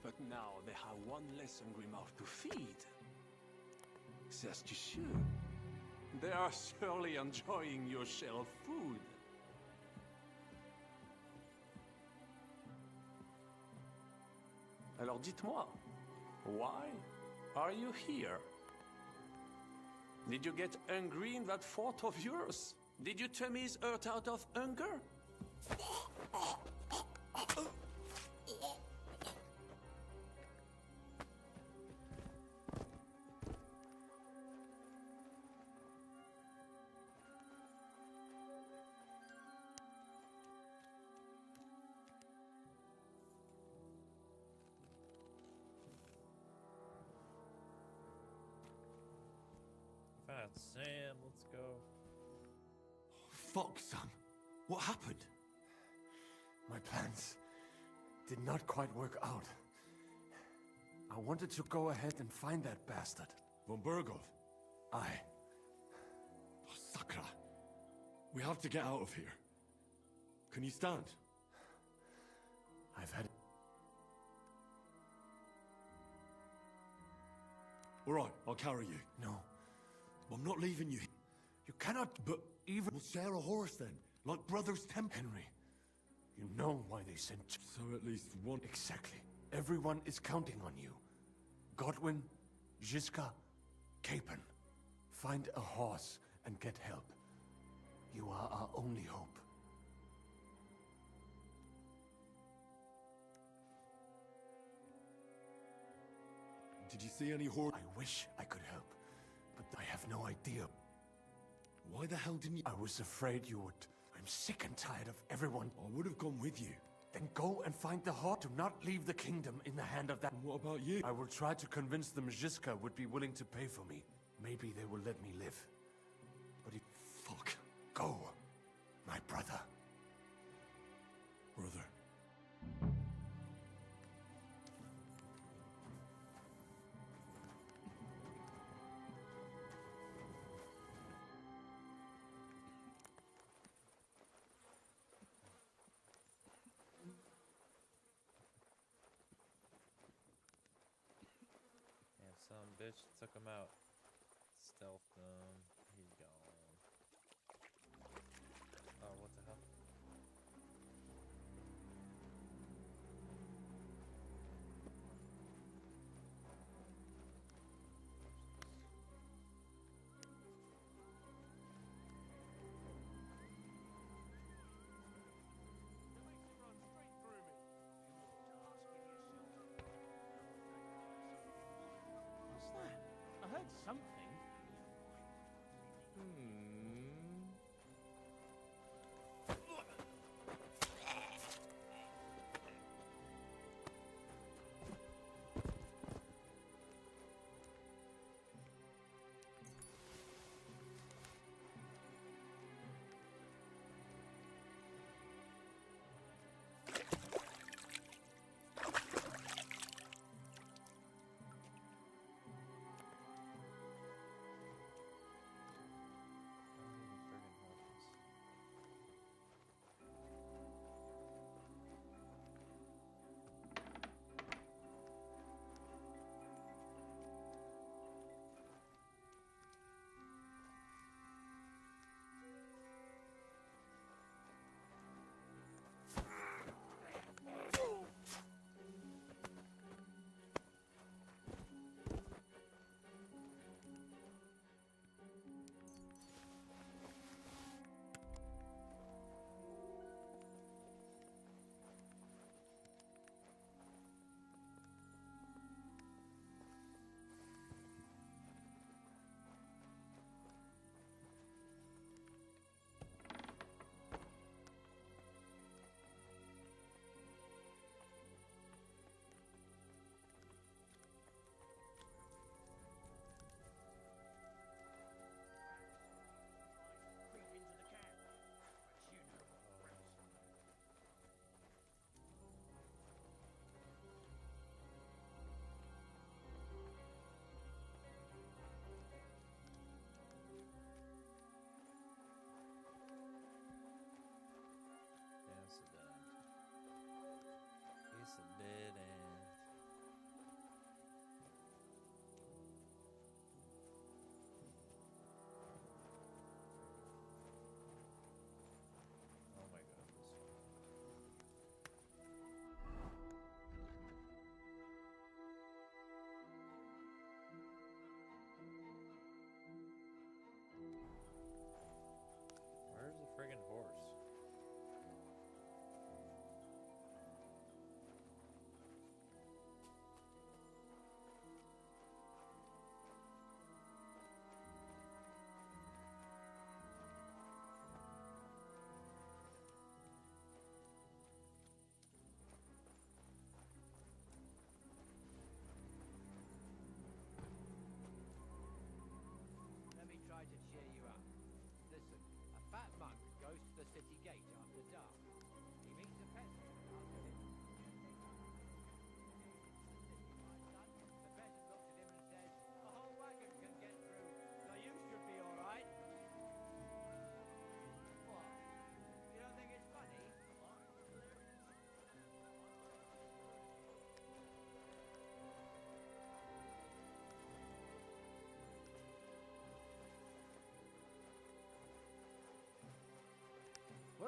but now they have one less hungry mouth to feed. C'est sûr. They are surely enjoying your shell of food. Alors dites-moi, why are you here? Did you get hungry in that fort of yours? Did you turn his earth out of hunger? Fat Sam, let's go. Fuck, son. What happened? My plans did not quite work out. I wanted to go ahead and find that bastard. Von Burgov? Aye. Oh, Sakra. We have to get out of here. Can you stand? I've had... All right, I'll carry you. No. I'm not leaving you. You cannot... But even... We'll share a horse then, like brothers Temple. Henry, you know why they sent you. So at least one... Exactly. Everyone is counting on you. Godwin, Žižka, Capon. Find a horse and get help. You are our only hope. Did you see any horse? I wish I could help, but I have no idea. Why the hell didn't you? I was afraid you would. I'm sick and tired of everyone. I would have gone with you. Then go and find the horse. Do not leave the kingdom in the hand of that... And what about you? I will try to convince them Žižka would be willing to pay for me. Maybe they will let me live. But if... Fuck. Go, my brother. Brother. And some bitch took him out. Stealthed him. He's gone. Oh, what the hell? What's that? I heard something.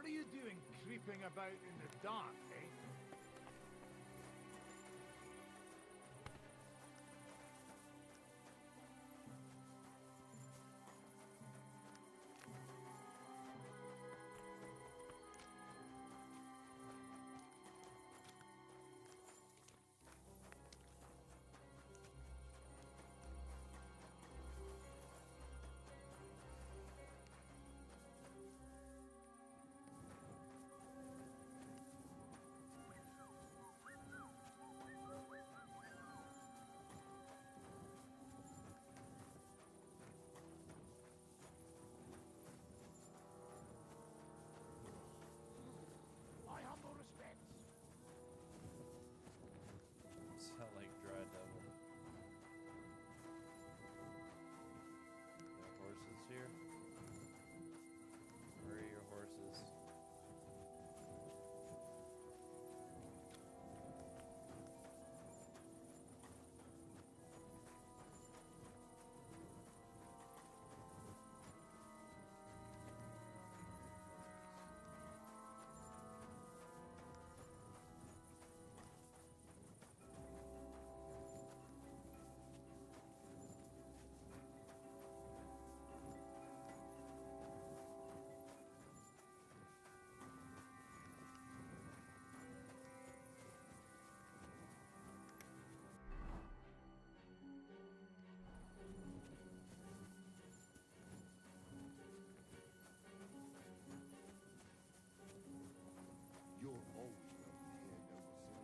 What are you doing creeping about in the dark, eh? My humble respects. Sound like Dry Devil. The horses here? Where are your horses? You're always welcome here, noble sir.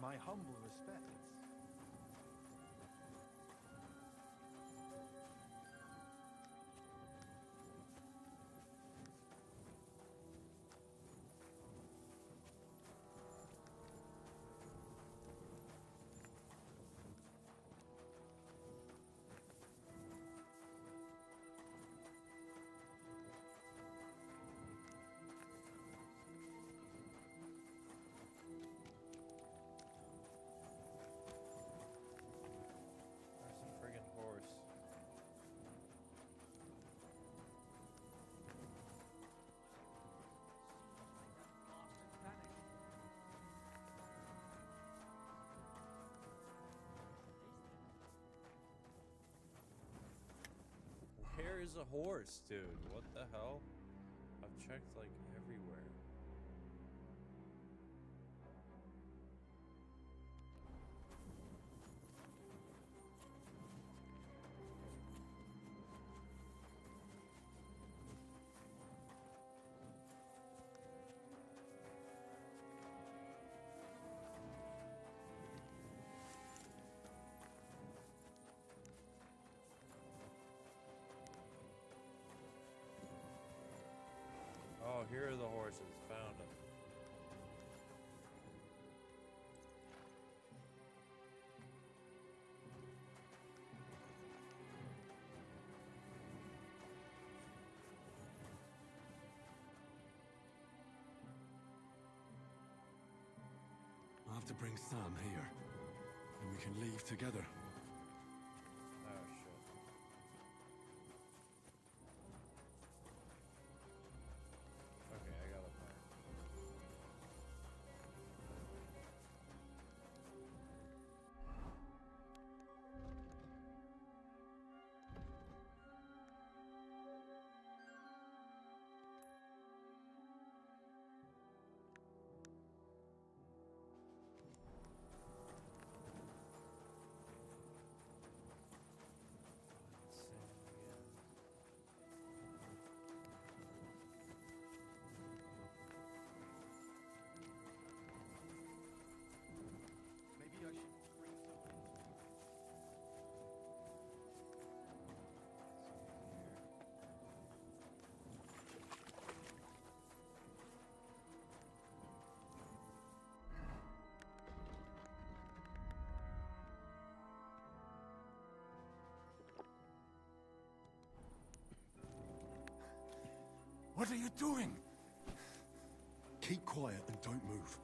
My humble respects. There's some friggin' horse. Where is a horse, dude? What the hell? I've checked like everywhere. Oh, here are the horses. Found them. I'll have to bring Sam here, and we can leave together. Oh, shit. Okay, I got a plan. What are you doing? Keep quiet and don't move.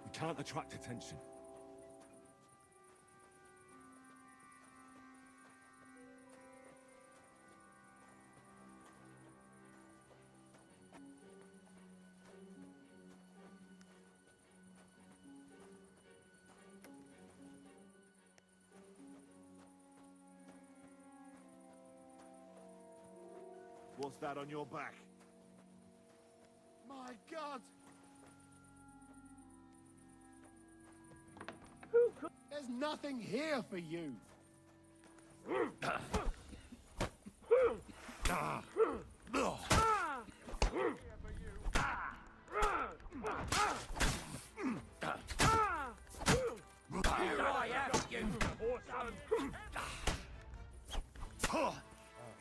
We can't attract attention. What's that on your back? My God! There's nothing here for you.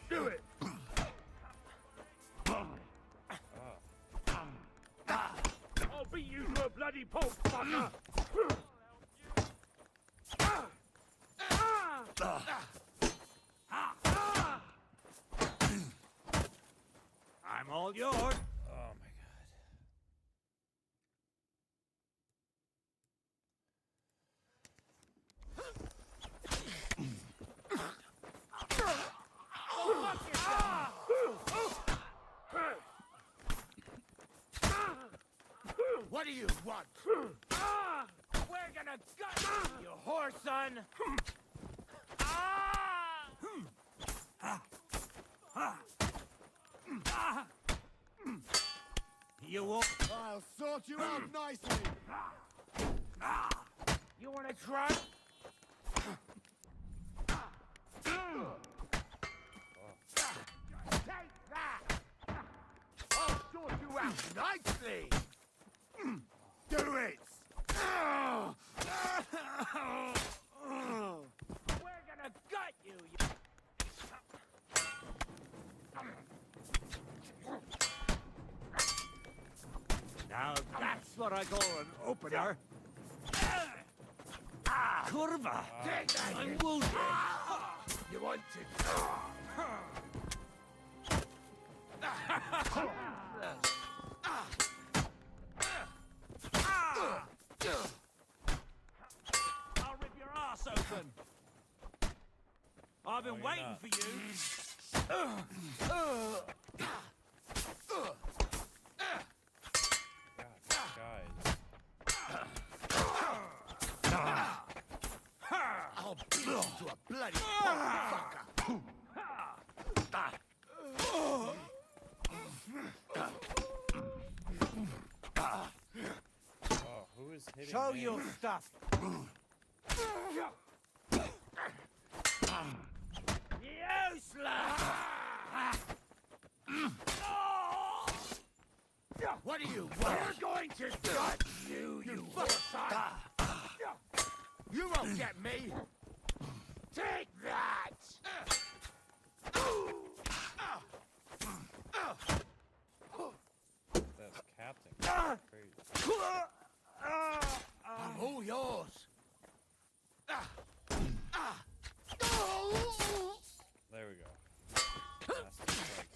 Do it! I'll beat you to a bloody pulp, fucker! I'm all yours. Oh my god. What do you want? We're gonna gut you, whore son! You won't. I'll sort you out nicely. You wanna try? Take that! I'll sort you out nicely! Do it! We're gonna gut you, Now that's what I call an opener. Curva! I'm wounded! You want it? I'll rip your ass open! I've been waiting for you! I'll beat you to a bloody fucker. Oh, who is hitting Show me? your stuff! Useless! What do you want? We're going to gut you, you fucker! You won't get me! Take that! That's Captain. Crazy. I'm all yours. There we go. Master strike.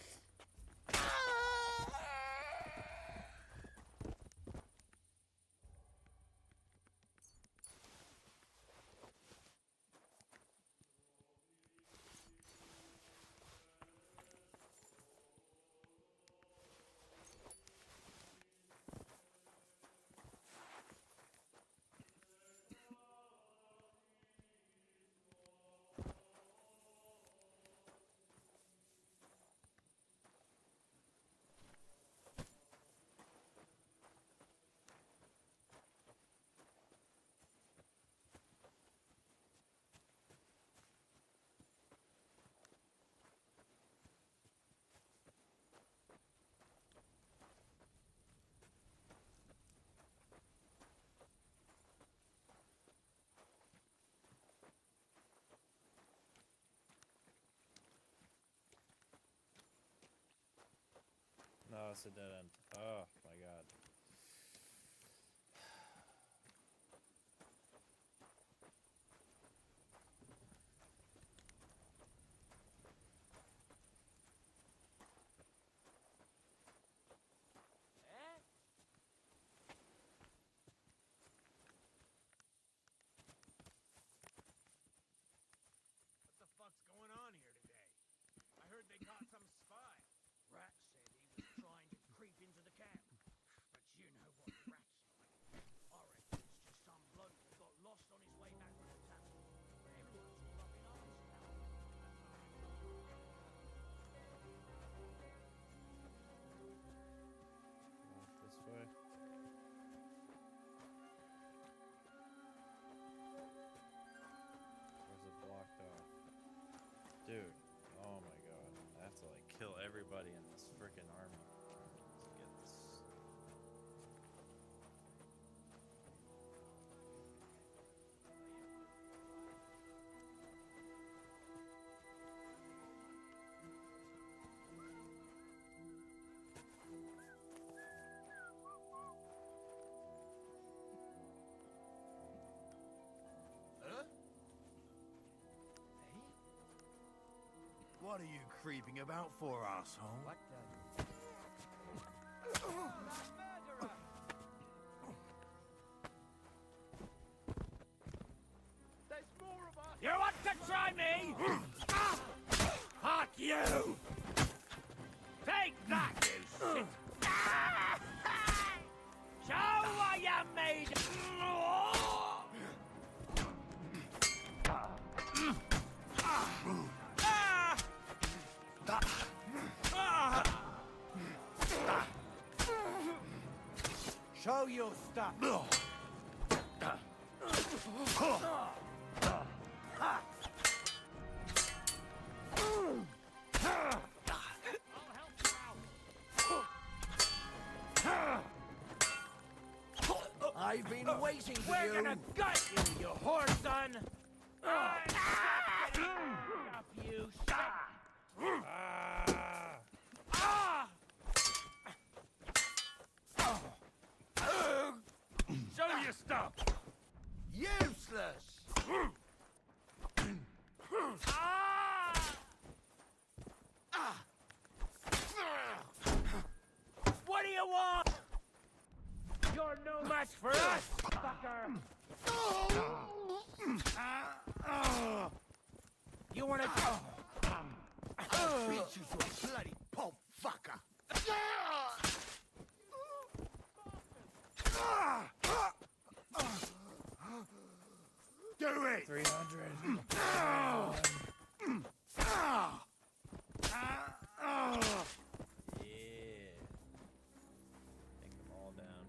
No, it's a dead end. Oh my god. kill everybody in this frickin' army to get this. What are you creeping about for, asshole? What You want to try me? Fuck you! Take that, you shit! Show what you made! Show your stuff. I've been waiting for We're you. gonna gut you, you whore son! You Show your stuff! Useless! What do you want? You're no match for us, fucker! You wanna... I'll beat you to a bloody pulp, fucker! Do it! 300. Yeah. Take them all down.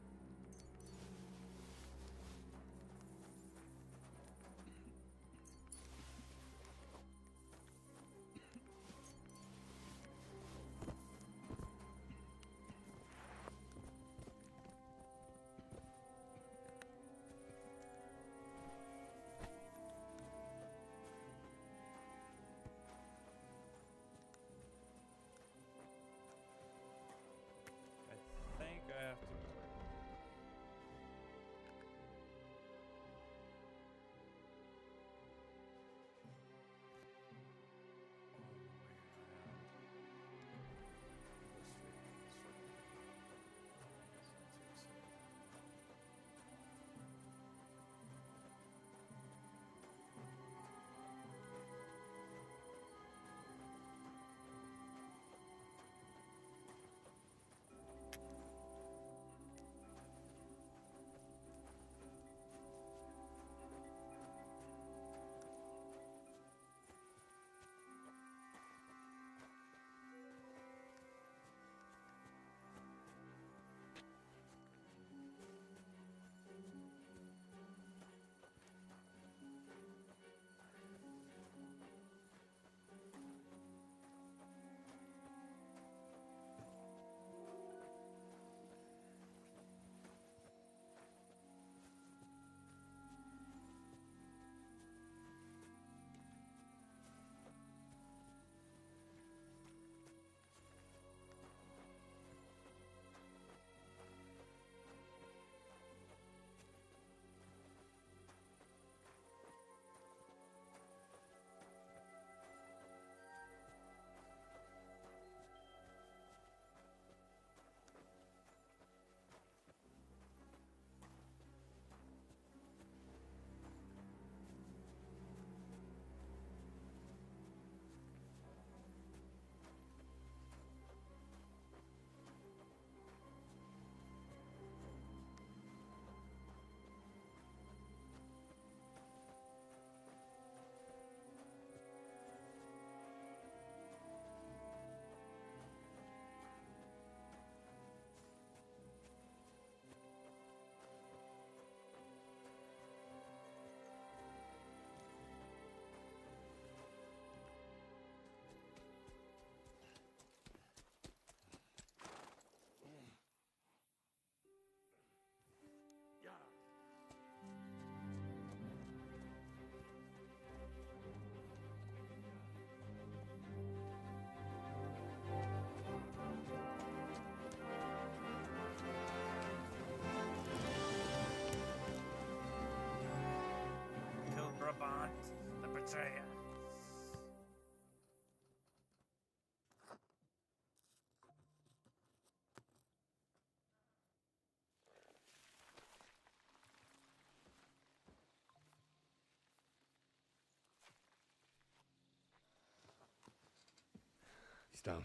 He's down.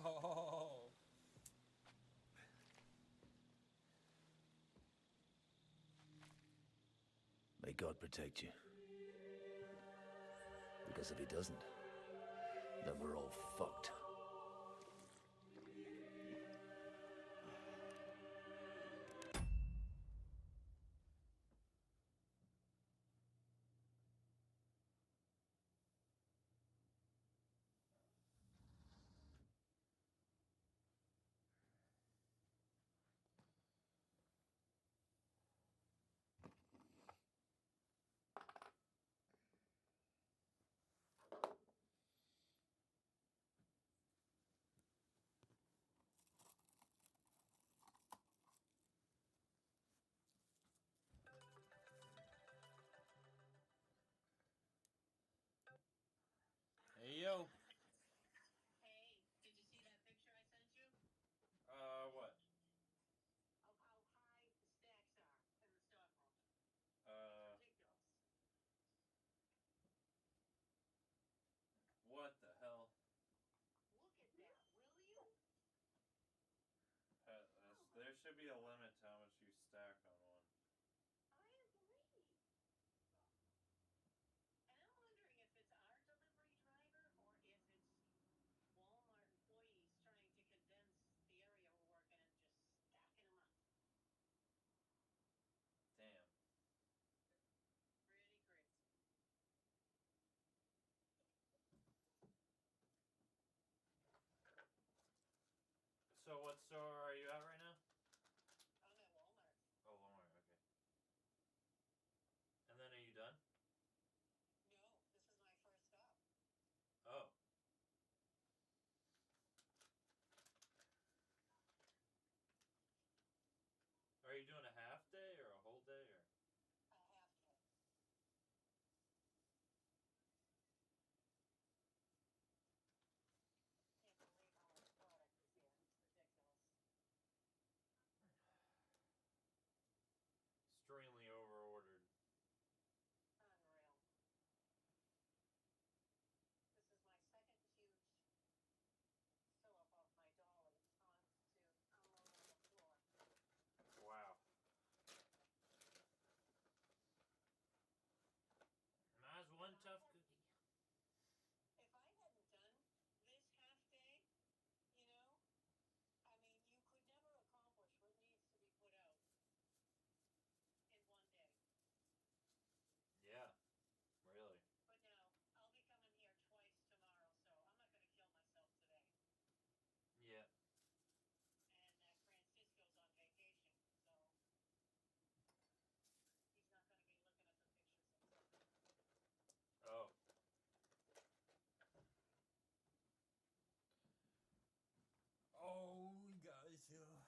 Oh. May God protect you. Because if he doesn't, then we're all fucked. Hey, yo. Hey, did you see that picture I sent you? What? Of how high the stacks are in the stockroom. Uh, It's ridiculous. what the hell? Look at that, will you? There should be a limit to how much you stack on one. I agree. And I'm wondering if it's our delivery driver or if it's Walmart employees trying to condense the area we're working in, just stacking them up. Damn. Pretty crazy. So what store are you at right now? I'm at Walmart. Oh, Walmart, okay. And then are you done? No, this is my first stop. Oh. Are you doing a half day or a whole day or? A half day. Can't believe how much product is here. It's ridiculous. Extremely overordered. Unreal. This is my second huge fill-up off my dolly to unload on the floor. Wow. That's one tough cookie. If I hadn't done this half day, you know, I mean, you could never accomplish what needs to be put out in one day. Yeah, really. But no, I'll be coming here twice tomorrow, so I'm not going to kill myself today. Yeah. And Francisco's on vacation, so he's not going to be looking at the pictures and stuff. Oh. Oh, guys, yeah,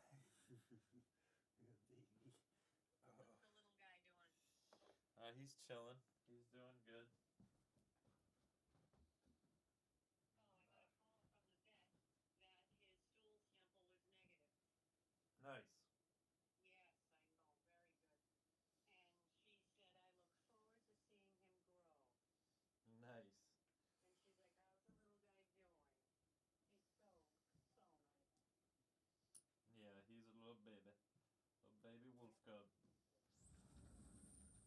baby. What's the little guy doing? He's chilling. He's doing good. Oh, I got a call from the vet that his stool sample was negative. Nice. Yes, I know, very good. And she said, I look forward to seeing him grow. Nice. And she's like, how's the little guy doing? He's so nice. Yeah, he's a little baby. A baby wolf cub. Blue should be exhausted.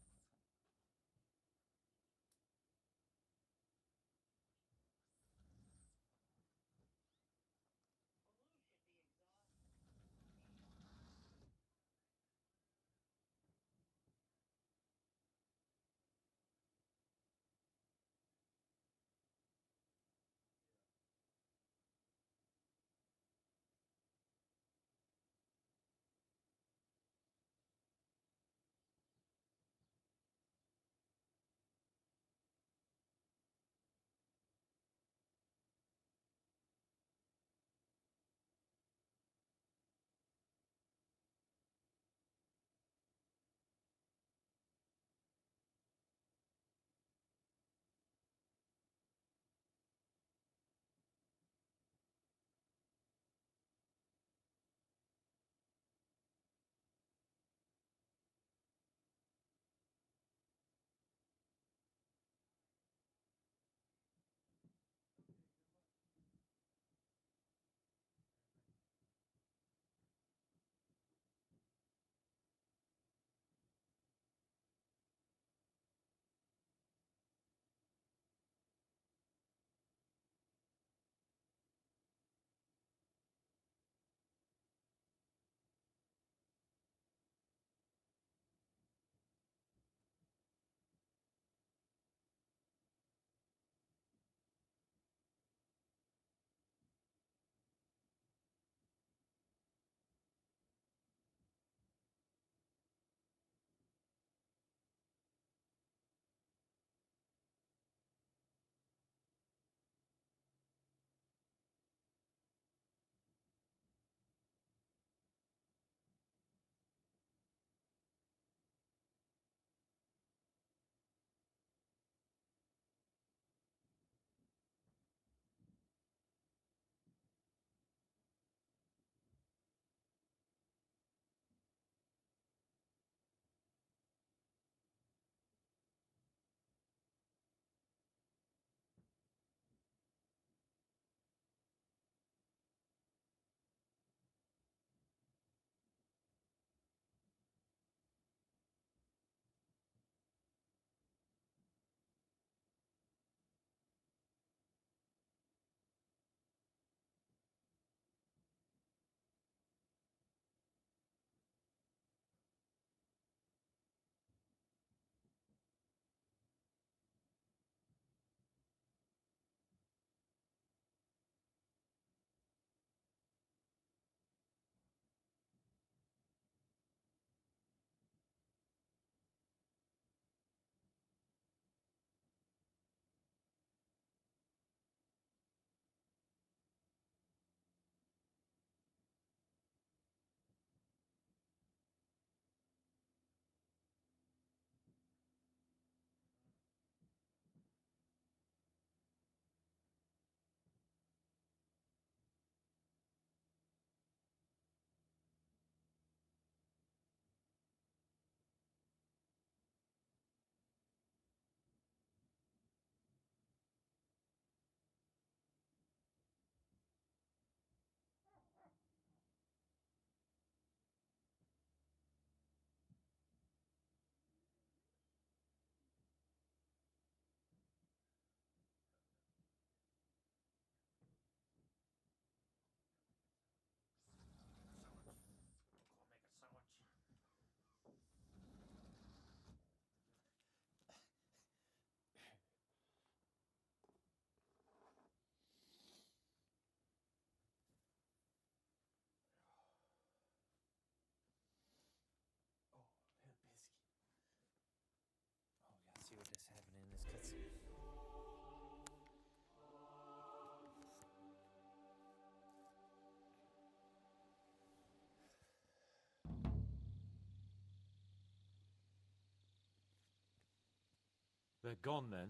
They're gone then.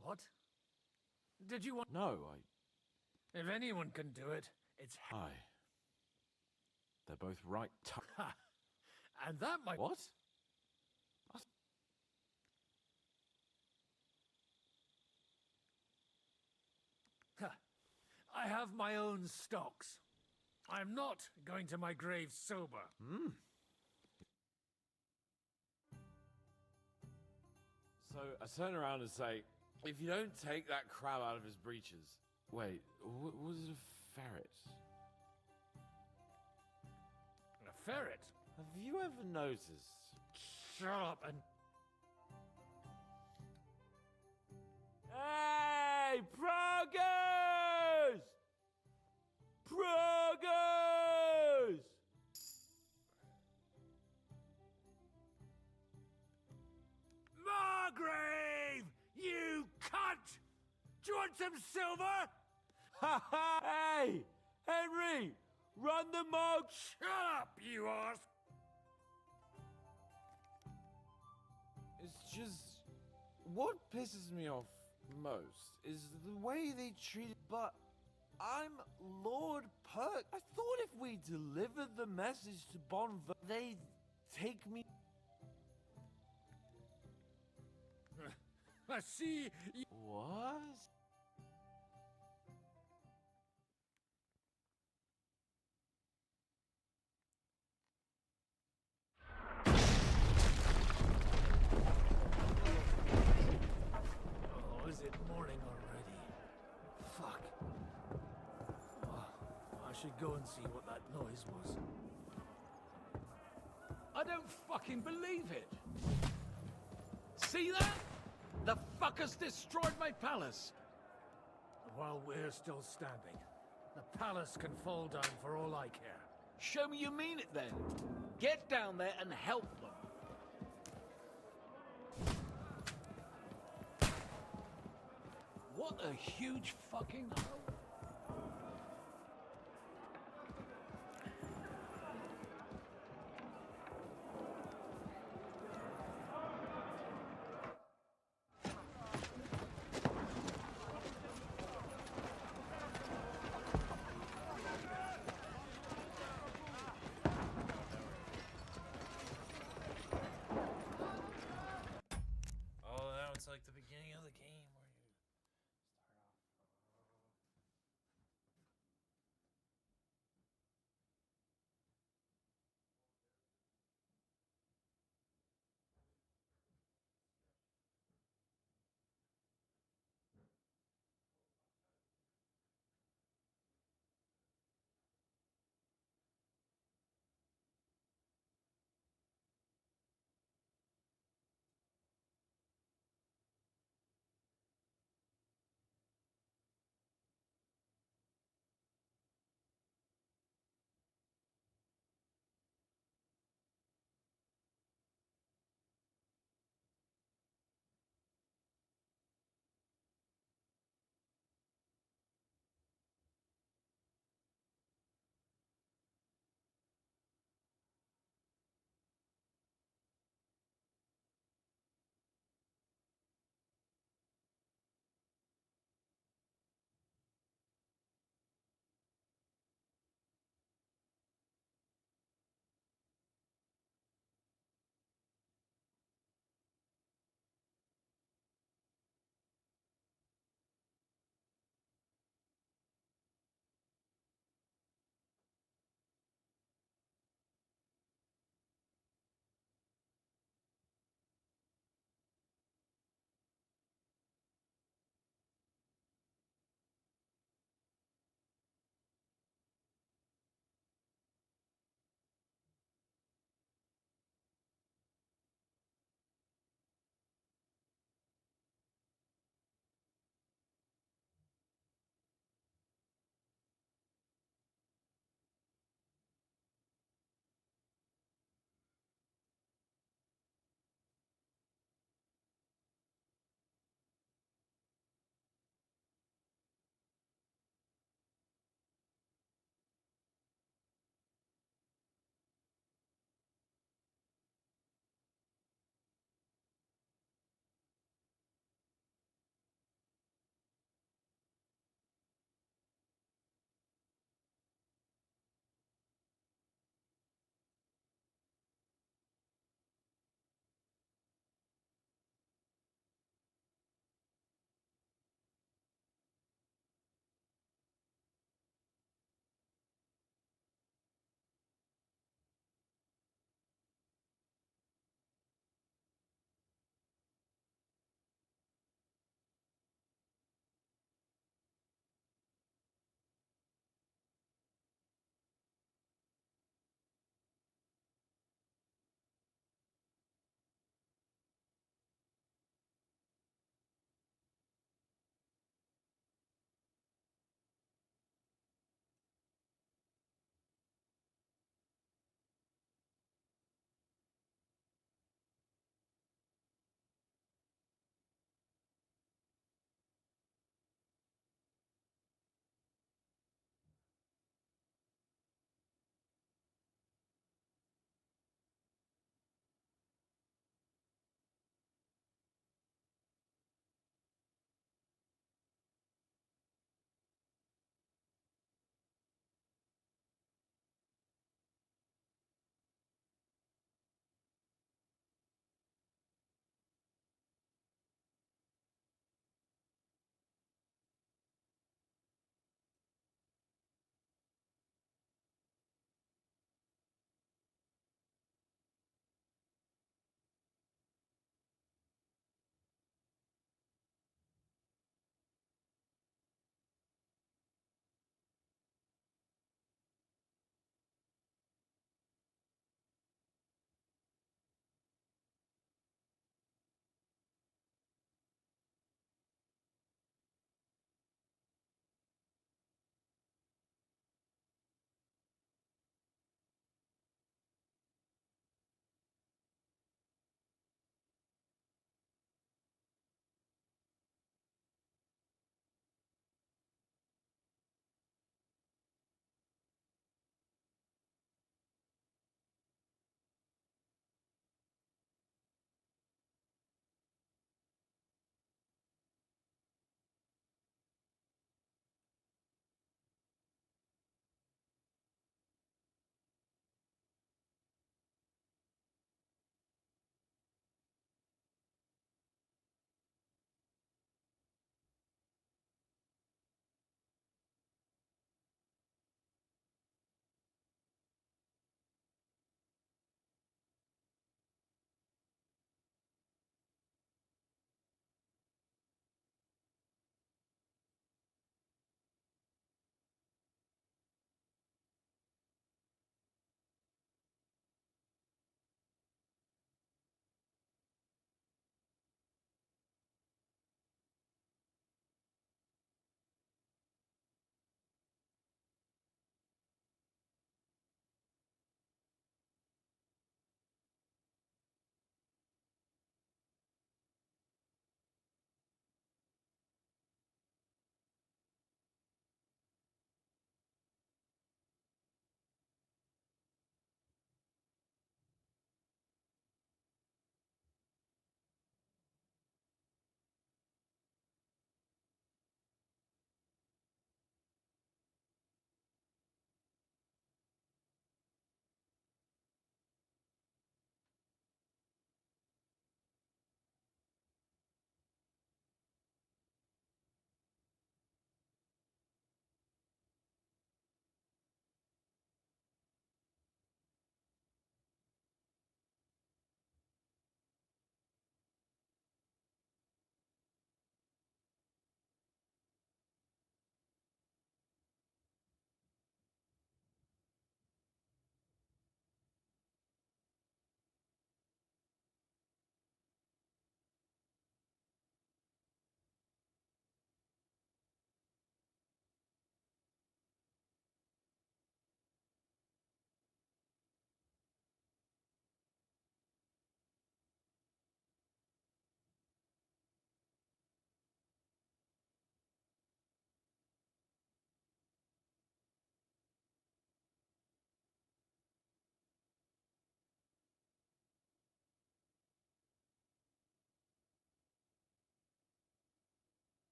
What? Did you want... No, If anyone can do it, it's... Aye. They're both right. And that might... What? I have my own stocks. I'm not going to my grave sober. So I turn around and say, if you don't take that crab out of his breeches... Wait, was it a ferret? A ferret? Have you ever noticed? Shut up and... Hey, progress! Progress! Margrave! You cunt! Do you want some silver? Ha ha! Hey! Henry! Run the mug! Shut up, you arse! It's just... What pisses me off most is the way they treat... But I'm Lord Perk. I thought if we delivered the message to Bonver, they'd take me... I see... What? Oh, is it morning already? Fuck. Oh, I should go and see what that noise was. I don't fucking believe it. See that? The fuckers destroyed my palace. While we're still standing, the palace can fall down for all I care. Show me you mean it then. Get down there and help them. What a huge fucking hole. Oh, now it's like the beginning of the game where